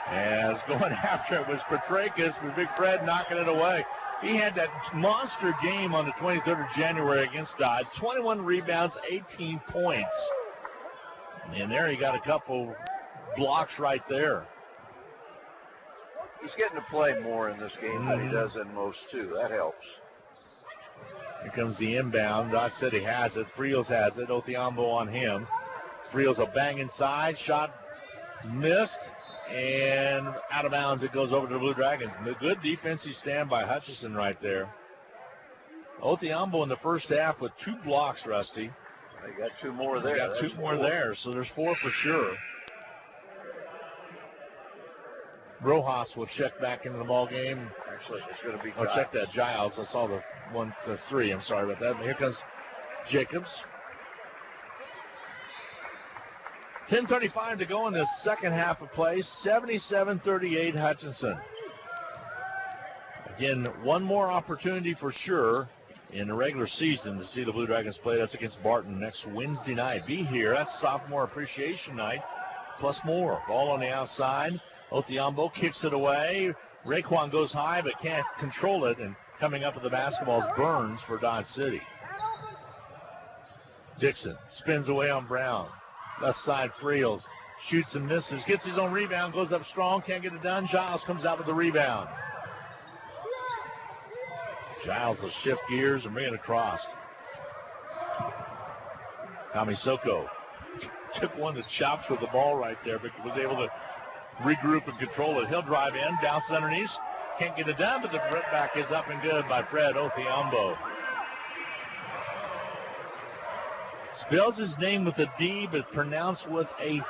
As going after it was Petrakis, with Big Fred knocking it away. He had that monster game on the 23rd of January against Dodge. 21 rebounds, 18 points. And there he got a couple blocks right there. He's getting to play more in this game than he does in most, too. That helps. Here comes the inbound. Dodge City has it. Friels has it. Othiambo on him. Friels a bang inside. Shot missed. And out of bounds it goes over to the Blue Dragons. The good defensive stand by Hutchinson right there. Othiambo in the first half with 2 blocks, Rusty. They got 2 more there. They got 2 more there, so there's 4 for sure. Rojas will check back into the ball game. Actually, it's going to be Giles. Check that, Giles. I saw the 3. I'm sorry about that. Here comes Jacobs. 10:35 to go in this second half of play. 77-38 Hutchinson. Again, one more opportunity for sure in the regular season to see the Blue Dragons play. That's against Barton next Wednesday night. Be here. That's sophomore appreciation night, plus more. Ball on the outside. Othiambo kicks it away. Raekwon goes high but can't control it, and coming up with the basketball is Burns for Dodge City. Dixon spins away on Brown. Left side, Friels shoots and misses, gets his own rebound, goes up strong, can't get it done. Giles comes out with the rebound. Giles will shift gears and bring it across. Kamisoko took one of the chops with the ball right there, but was able to regroup and control it. He'll drive in, bounce underneath, can't get it done, but the back is up and good by Fred Othiambo. Spells his name with a D, but pronounced with a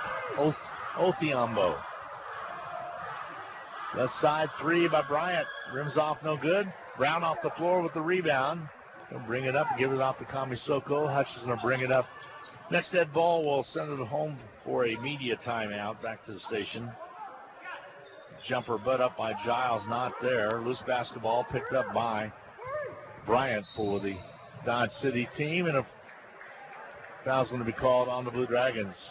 Othiambo. Left side 3 by Bryant. Rims off, no good. Brown off the floor with the rebound. He'll bring it up and give it off to Kamisoko. Hutchinson will bring it up. Next dead ball will send it home for a media timeout back to the station. Jumper butt up by Giles, not there. Loose basketball picked up by Bryant for the Dodge City team, and a foul's going to be called on the Blue Dragons.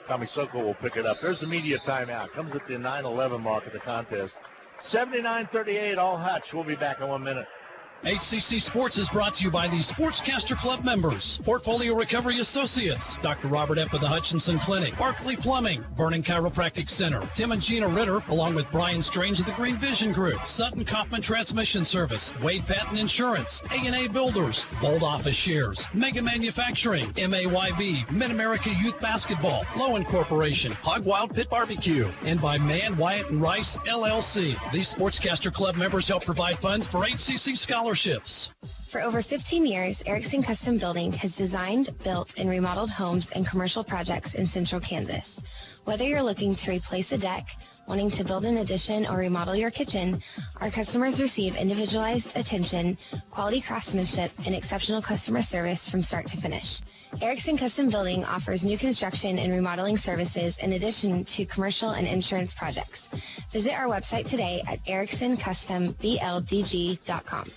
Kamisoko will pick it up. There's the media timeout. Comes at the 9:11 mark of the contest. 79-38, all Hutch. We'll be back in 1 minute. HCC Sports is brought to you by the Sportscaster Club members, Portfolio Recovery Associates, Dr. Robert F. of the Hutchinson Clinic, Barkley Plumbing, Vernon Chiropractic Center, Tim and Gina Ritter, along with Brian Strange of the Green Vision Group, Sutton Kaufman Transmission Service, Wade Patton Insurance, A&A Builders, Bold Office Shares, Mega Manufacturing, MAYB, Mid-America Youth Basketball, Lowen Corporation, Hog Wild Pit Barbecue, and by Mann, Wyatt, and Rice, LLC. These Sportscaster Club members help provide funds for HCC scholarships. For over 15 years, Erickson Custom Building has designed, built, and remodeled homes and commercial projects in central Kansas. Whether you're looking to replace a deck, wanting to build an addition, or remodel your kitchen, our customers receive individualized attention, quality craftsmanship, and exceptional customer service from start to finish. Erickson Custom Building offers new construction and remodeling services in addition to commercial and insurance projects. Visit our website today at ericksoncustombldg.com.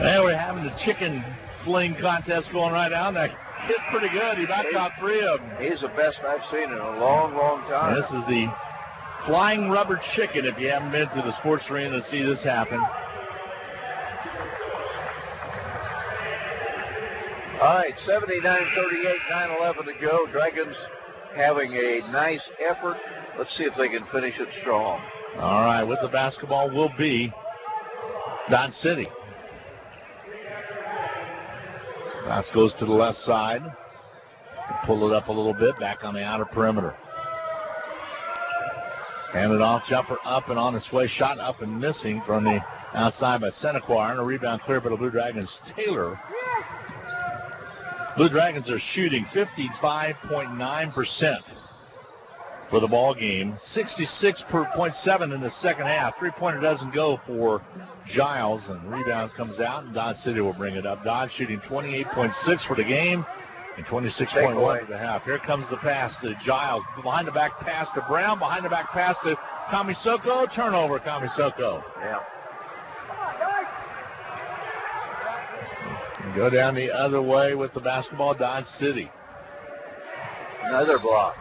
And we're having the chicken fling contest going right now. That kid's pretty good. He knocked out 3 of them. He's the best I've seen in a long, long time. And this is the flying rubber chicken, if you haven't been to the sports arena to see this happen. All right, 79-38, 9-11 to go. Dragons having a nice effort. Let's see if they can finish it strong. All right, with the basketball will be Dodge City. Pass goes to the left side. Pull it up a little bit, back on the outer perimeter. Handed off, jumper up and on its way. Shot up and missing from the outside by Senequar. And a rebound clear by the Blue Dragons. Taylor. Blue Dragons are shooting 55.9% for the ball game. 66.7 in the second half. Three-pointer doesn't go for Giles, and rebounds comes out, and Dodge City will bring it up. Dodge shooting 28.6 for the game and 26.1 for the half. Here comes the pass to Giles. Behind the back pass to Brown. Behind the back pass to Kamisoko. Turnover, Kamisoko. Yeah. Go down the other way with the basketball, Dodge City. Another block.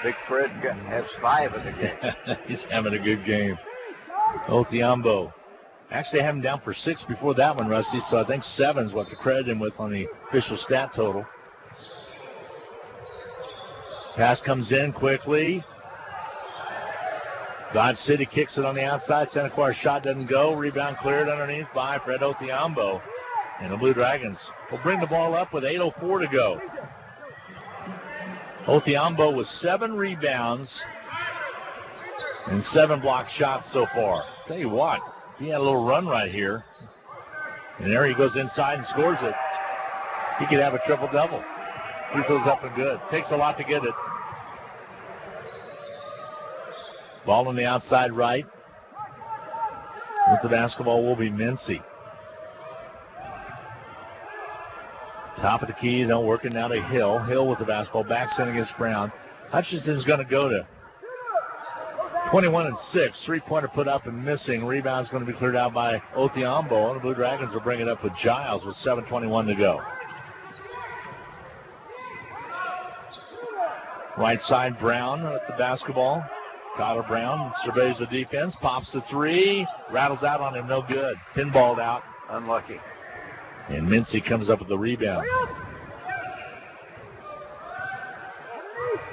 Big Fred has 5 in the game. He's having a good game. Othiambo. Actually, I have him down for 6 before that one, Rusty, so I think 7 is what to credit him with on the official stat total. Pass comes in quickly. Dodge City kicks it on the outside. Senequar's shot doesn't go. Rebound cleared underneath by Fred Othiambo. And the Blue Dragons will bring the ball up with 8:04 to go. Othiambo with 7 rebounds and 7 blocked shots so far. Tell you what, he had a little run right here. And there he goes inside and scores it. He could have a triple-double. Free throws up and good. Takes a lot to get it. Ball on the outside right. With the basketball will be Mincy. Top of the key, don't work it now to Hill. Hill with the basketball, backs in against Brown. Hutchinson's going to go to 21-6. Three-pointer put up and missing. Rebound's going to be cleared out by Othiambo. And the Blue Dragons will bring it up with Giles with 7:21 to go. Right side, Brown with the basketball. Tyler Brown surveys the defense, pops the 3, rattles out on him, no good. Pinballed out. Unlucky. And Mincy comes up with the rebound.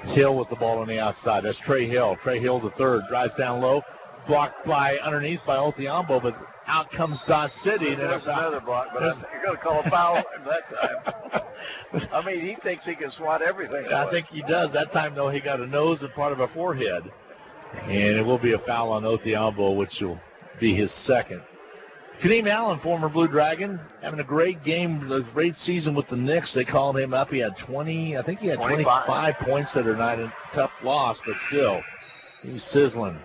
Hill with the ball on the outside. That's Trey Hill. Trey Hill the third. Drives down low. Blocked by underneath by Othiambo, but out comes Dodge City. There's another block, but you're going to call a foul that time. I mean, he thinks he can swat everything. I think he does. That time, though, he got a nose and part of a forehead. And it will be a foul on Othiambo, which will be his second. Kadeem Allen, former Blue Dragon, having a great game, a great season with the Knicks. They called him up. He had 25 points that are not a tough loss, but still, he's sizzling.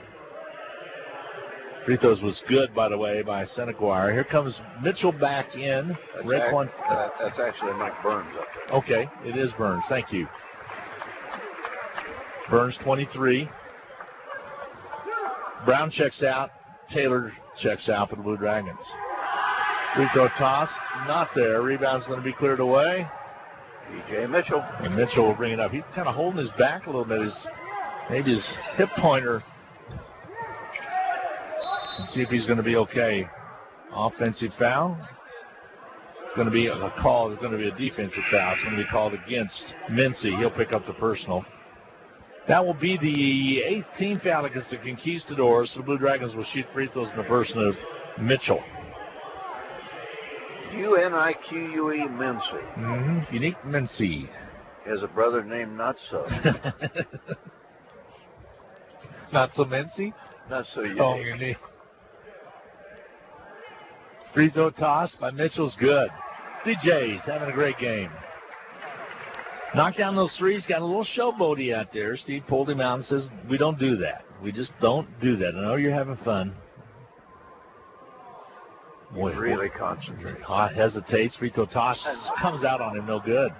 Free throws was good, by the way, by Senequar. Here comes Mitchell back in. That's actually Mike Burns up there. Okay, it is Burns. Thank you. Burns 23. Brown checks out. Taylor checks out for the Blue Dragons. Free throw toss, not there. Rebound's going to be cleared away. T.J. Mitchell. And Mitchell will bring it up. He's kind of holding his back a little bit. Maybe his hip pointer. Let's see if he's going to be okay. Offensive foul. It's going to be a call. It's going to be a defensive foul. It's going to be called against Mincy. He'll pick up the personal. That will be the 8th team foul against the Conquistadors. So the Blue Dragons will shoot free throws in the person of Mitchell. Unique Mincy. Mm-hmm. Unique Mincy. He has a brother named Not So. Not So Mincy? Not So Unique. Oh, Unique. Free throw toss by Mitchell's good. DJ's having a great game. Knocked down those threes, got a little showboaty out there. Steve pulled him out and says, we don't do that. We just don't do that. I know you're having fun. Boy, really concentrates. Hesitates. Free throw toss comes out on him. No good.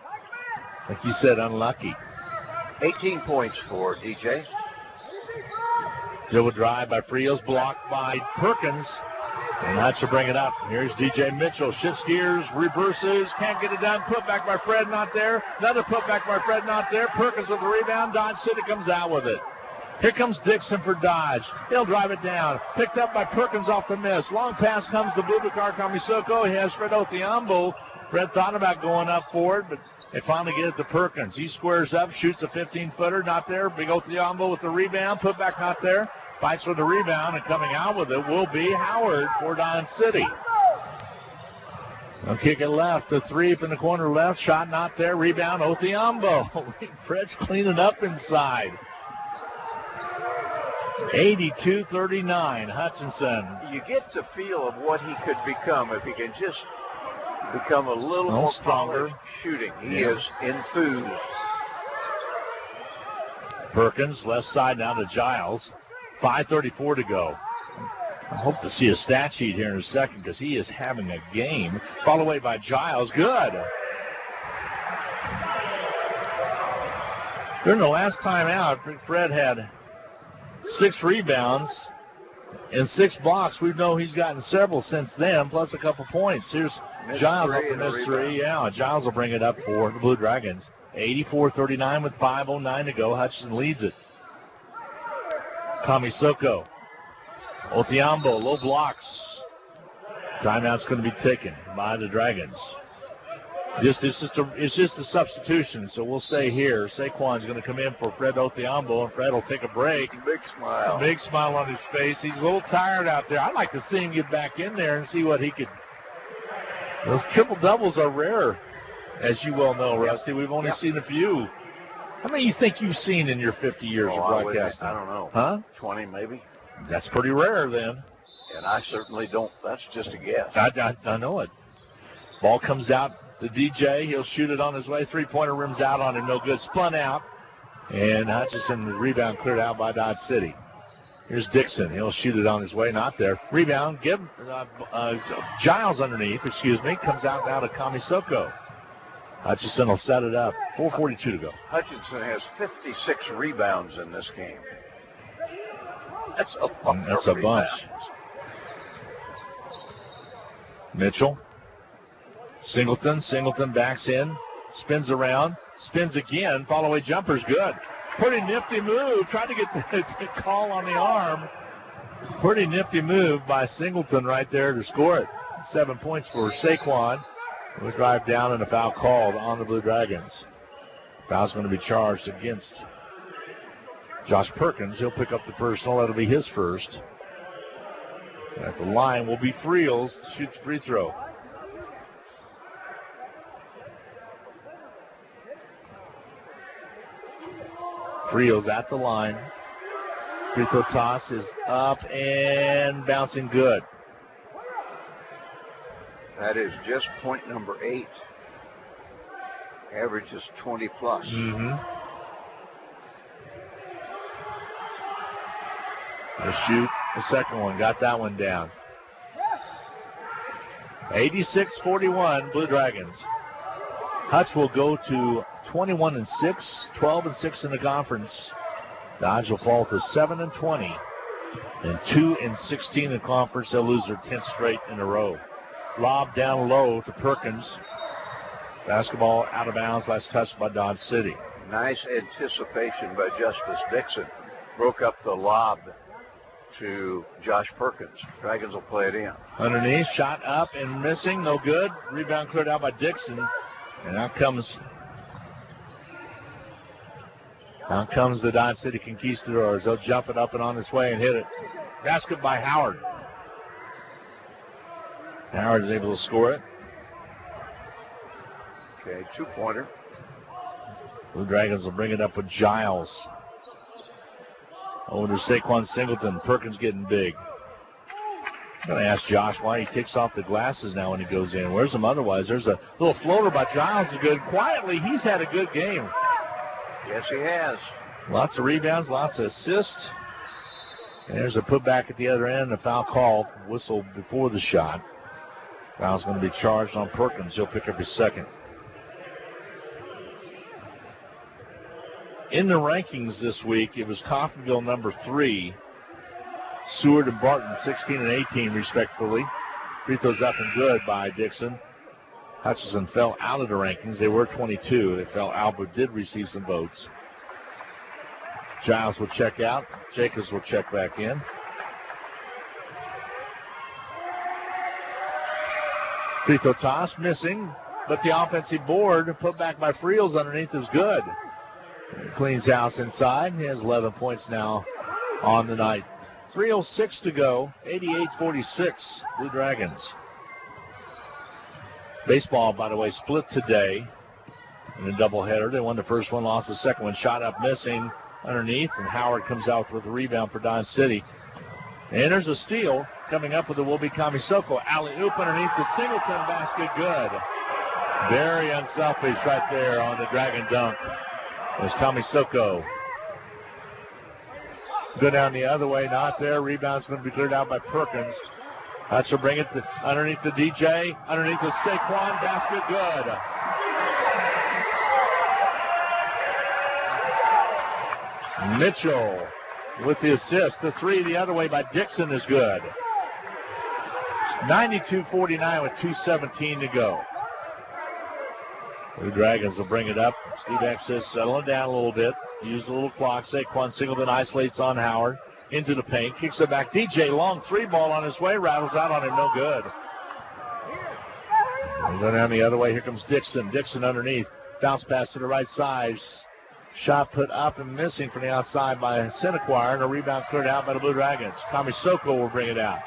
Like you said, unlucky. 18 points for DJ. Dribble drive by Frios, blocked by Perkins. And Hutch will bring it up. Here's DJ Mitchell. Shifts gears, reverses, can't get it done. Put back by Fred, not there. Another put back by Fred, not there. Perkins with the rebound. Dodge City comes out with it. Here comes Dixon for Dodge. He'll drive it down. Picked up by Perkins off the miss. Long pass comes to Boubacar Kamisoko. He has Fred Othiambo. Fred thought about going up for it, but they finally get it to Perkins. He squares up, shoots a 15-footer, not there. Big Othiambo with the rebound. Put back, not there. Fights for the rebound, and coming out with it will be Howard for Dodge City. They'll kick it left. The three from the corner left. Shot not there. Rebound, Othiambo. Fred's cleaning up inside. 82-39, Hutchinson. You get the feel of what he could become if he can just become a little more stronger shooting. He is enthused. Perkins, left side now to Giles. 5:34 to go. I hope to see a stat sheet here in a second because he is having a game. Followed away by Giles. Good. During the last time out, Fred had 6 rebounds and 6 blocks. We know he's gotten several since then, plus a couple points. Here's Giles up to miss 3. Yeah, Giles will bring it up for the Blue Dragons. 84-39 with 5:09 to go. Hutchinson leads it. Kamisoko. Othiambo, low blocks. Timeout's going to be taken by the Dragons. It's just a substitution, so we'll stay here. Saquon's going to come in for Fred Othiambo, and Fred will take a break. Big smile. Big smile on his face. He's a little tired out there. I'd like to see him get back in there and see what he could. Those triple doubles are rare, as you well know, Rusty. We've only seen a few. How many do you think you've seen in your 50 years of broadcasting? I don't know. Huh? 20 maybe. That's pretty rare then. And I certainly don't. That's just a guess. I know it. Ball comes out to DJ. He'll shoot it on his way. Three-pointer rims out on him. No good. Spun out. And Hutchinson, the rebound cleared out by Dodge City. Here's Dixon. He'll shoot it on his way. Not there. Rebound. Giles underneath. Comes out now to Kamisoko. Hutchinson will set it up. 4:42 to go. Hutchinson has 56 rebounds in this game. That's a bunch. That's a bunch. Mitchell. Singleton backs in. Spins around. Spins again. Follow away jumper's good. Pretty nifty move. Tried to get the call on the arm. Pretty nifty move by Singleton right there to score it. 7 points for Saquon. We'll drive down and a foul called on the Blue Dragons. Foul's going to be charged against Josh Perkins. He'll pick up the personal. That'll be his first. At the line will be Friels. Shoots free throw. Friels at the line. Free throw toss is up and bouncing good. That is just point number 8. Average is 20 plus. Mm-hmm. They'll shoot the second one. Got that one down. 86-41, Blue Dragons. Hutch will go to 21-6, 12-6 in the conference. Dodge will fall to 7-20, and 2-16 in the conference. They'll lose their 10th straight in a row. Lob down low to Perkins. Basketball out of bounds. Last touch by Dodge City. Nice anticipation by Justice Dixon. Broke up the lob to Josh Perkins. Dragons will play it in. Underneath, shot up and missing. No good. Rebound cleared out by Dixon. And out comes the Dodge City Conquistadors. They'll jump it up and on its way and hit it. Basket by Howard. Howard is able to score it. Okay, 2-pointer. Blue Dragons will bring it up with Giles. Over to Saquon Singleton. Perkins getting big. I'm going to ask Josh why he takes off the glasses now when he goes in. Wears them otherwise. There's a little floater by Giles. Is good. Quietly, he's had a good game. Yes, he has. Lots of rebounds, lots of assists. And there's a putback at the other end. A foul call. Whistle before the shot. Foul's going to be charged on Perkins. He'll pick up his second. In the rankings this week, it was Coffeyville number 3. Seward and Barton 16 and 18 respectively. Free throws up and good by Dixon. Hutchinson fell out of the rankings. They were 22. They fell out but did receive some votes. Giles will check out. Jacobs will check back in. Free throw toss missing, but the offensive board put back by Friels underneath is good. Cleans house inside. He has 11 points now on the night. 3:06 to go. 88-46, Blue Dragons. Baseball, by the way, split today in a doubleheader. They won the first one, lost the second one. Shot up missing underneath, and Howard comes out with a rebound for Dodge City. And there's a steal. Coming up with it will be Kamisoko. Alley-oop underneath the Singleton basket. Good. Very unselfish right there on the Dragon dunk. It's Kamisoko. Go down the other way, not there. Rebound's going to be cleared out by Perkins. Hutch will bring it underneath the DJ. Underneath the Saquon basket. Good. Mitchell with the assist. The three the other way by Dixon is good. 92-49 with 2:17 to go. The Dragons will bring it up. Steve X says settle it down a little bit. Use a little clock. Saquon Singleton isolates on Howard. Into the paint. Kicks it back. DJ long three ball on his way. Rattles out on him. No good. We go down the other way. Here comes Dixon. Dixon underneath. Bounce pass to the right side. Shot put up and missing from the outside by Senequire. And a rebound cleared out by the Blue Dragons. Kamisoko will bring it out.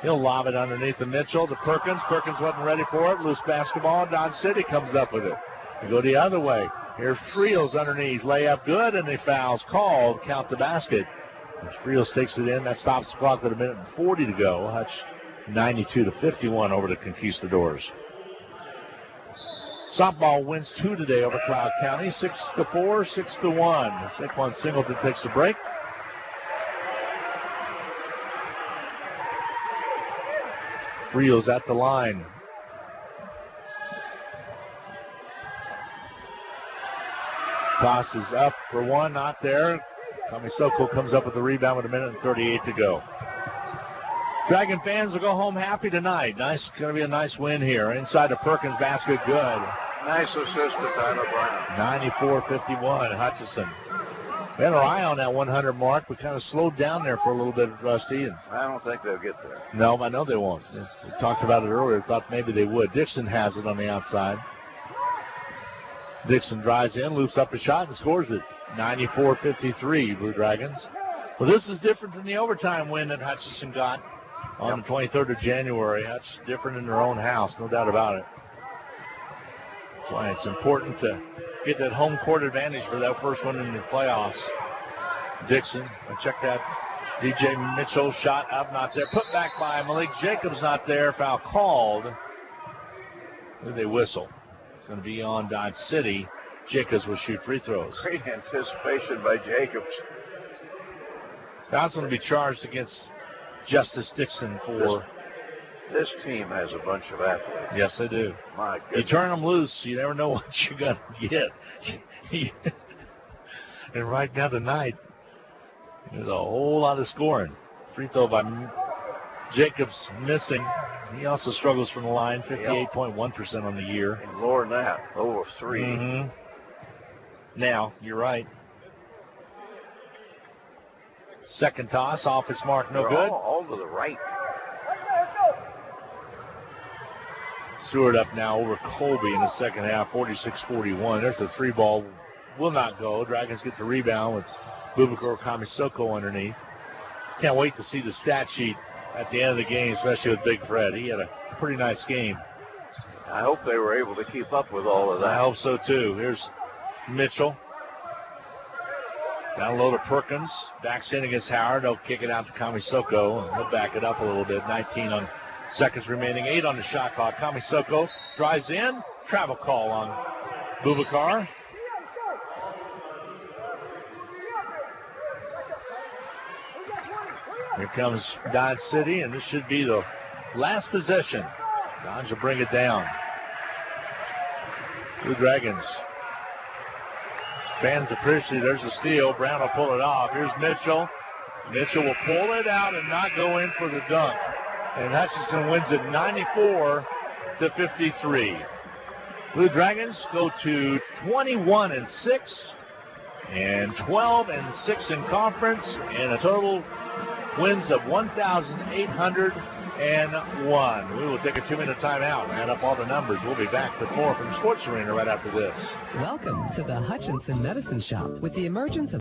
He'll lob it underneath the Mitchell to Perkins. Perkins wasn't ready for it. Loose basketball. Dodge City comes up with it. We go the other way. Here's Friels underneath. Layup good, and the foul's called. Count the basket. As Friels takes it in, that stops the clock with 1:40 to go. Hutch 92-51 over the Conquistadors. Softball wins 2 today over Cloud County. 6-4, 6-1. Saquon Singleton takes a break. Friels at the line. Toss is up for one, not there. Kamisoko comes up with the rebound with 1:38 to go. Dragon fans will go home happy tonight. Going to be a nice win here. Inside the Perkins basket, good. Nice assist to Tyler Brown. 94-51, Hutchinson. We had our eye on that 100 mark. We kind of slowed down there for a little bit, Rusty. And I don't think they'll get there. No, I know they won't. We talked about it earlier. Thought maybe they would. Dixon has it on the outside. Dixon drives in, loops up a shot, and scores it. 94-53, Blue Dragons. Well, this is different than the overtime win that Hutchinson got on the 23rd of January. That's different in their own house, no doubt about it. That's why it's important to get that home court advantage for that first one in the playoffs. Dixon, check that. DJ Mitchell shot up, not there. Put back by Malik Jacobs, not there. Foul called. Who they whistle? It's going to be on Dodge City. Jacobs will shoot free throws. Great anticipation by Jacobs. That's going to be charged against Justice Dixon for... This team has a bunch of athletes. Yes, they do. My goodness. You turn them loose, you never know what you're going to get. And right now tonight, there's a whole lot of scoring. Free throw by Jacobs missing. He also struggles from the line, 58.1% on the year. And lower than that, over 3. Mm-hmm. Now, you're right. Second toss off its mark, no good. All to the right. Seward up now over Colby in the second half, 46-41. There's a three ball, will not go. Dragons get the rebound with Bubakar Kamisoko underneath. Can't wait to see the stat sheet at the end of the game, especially with Big Fred. He had a pretty nice game. I hope they were able to keep up with all of that. I hope so, too. Here's Mitchell. Down low to Perkins. Backs in against Howard. They'll kick it out to Kamisoko, and he'll back it up a little bit. 19 on seconds remaining. 8 on the shot clock. Kamisoko drives in. Travel call on Bubakar. Here comes Dodge City, and this should be the last possession. Dodge will bring it down. Blue Dragons. Fans appreciate. There's a steal. Brown will pull it off. Here's Mitchell. Mitchell will pull it out and not go in for the dunk. And Hutchinson wins it 94-53. Blue Dragons go to 21-6 and 12-6 in conference, and a total wins of 1,801. We will take a 2-minute timeout and add up all the numbers. We'll be back with more from the Sports Arena right after this. Welcome to the Hutchinson Medicine Shop. With the emergence of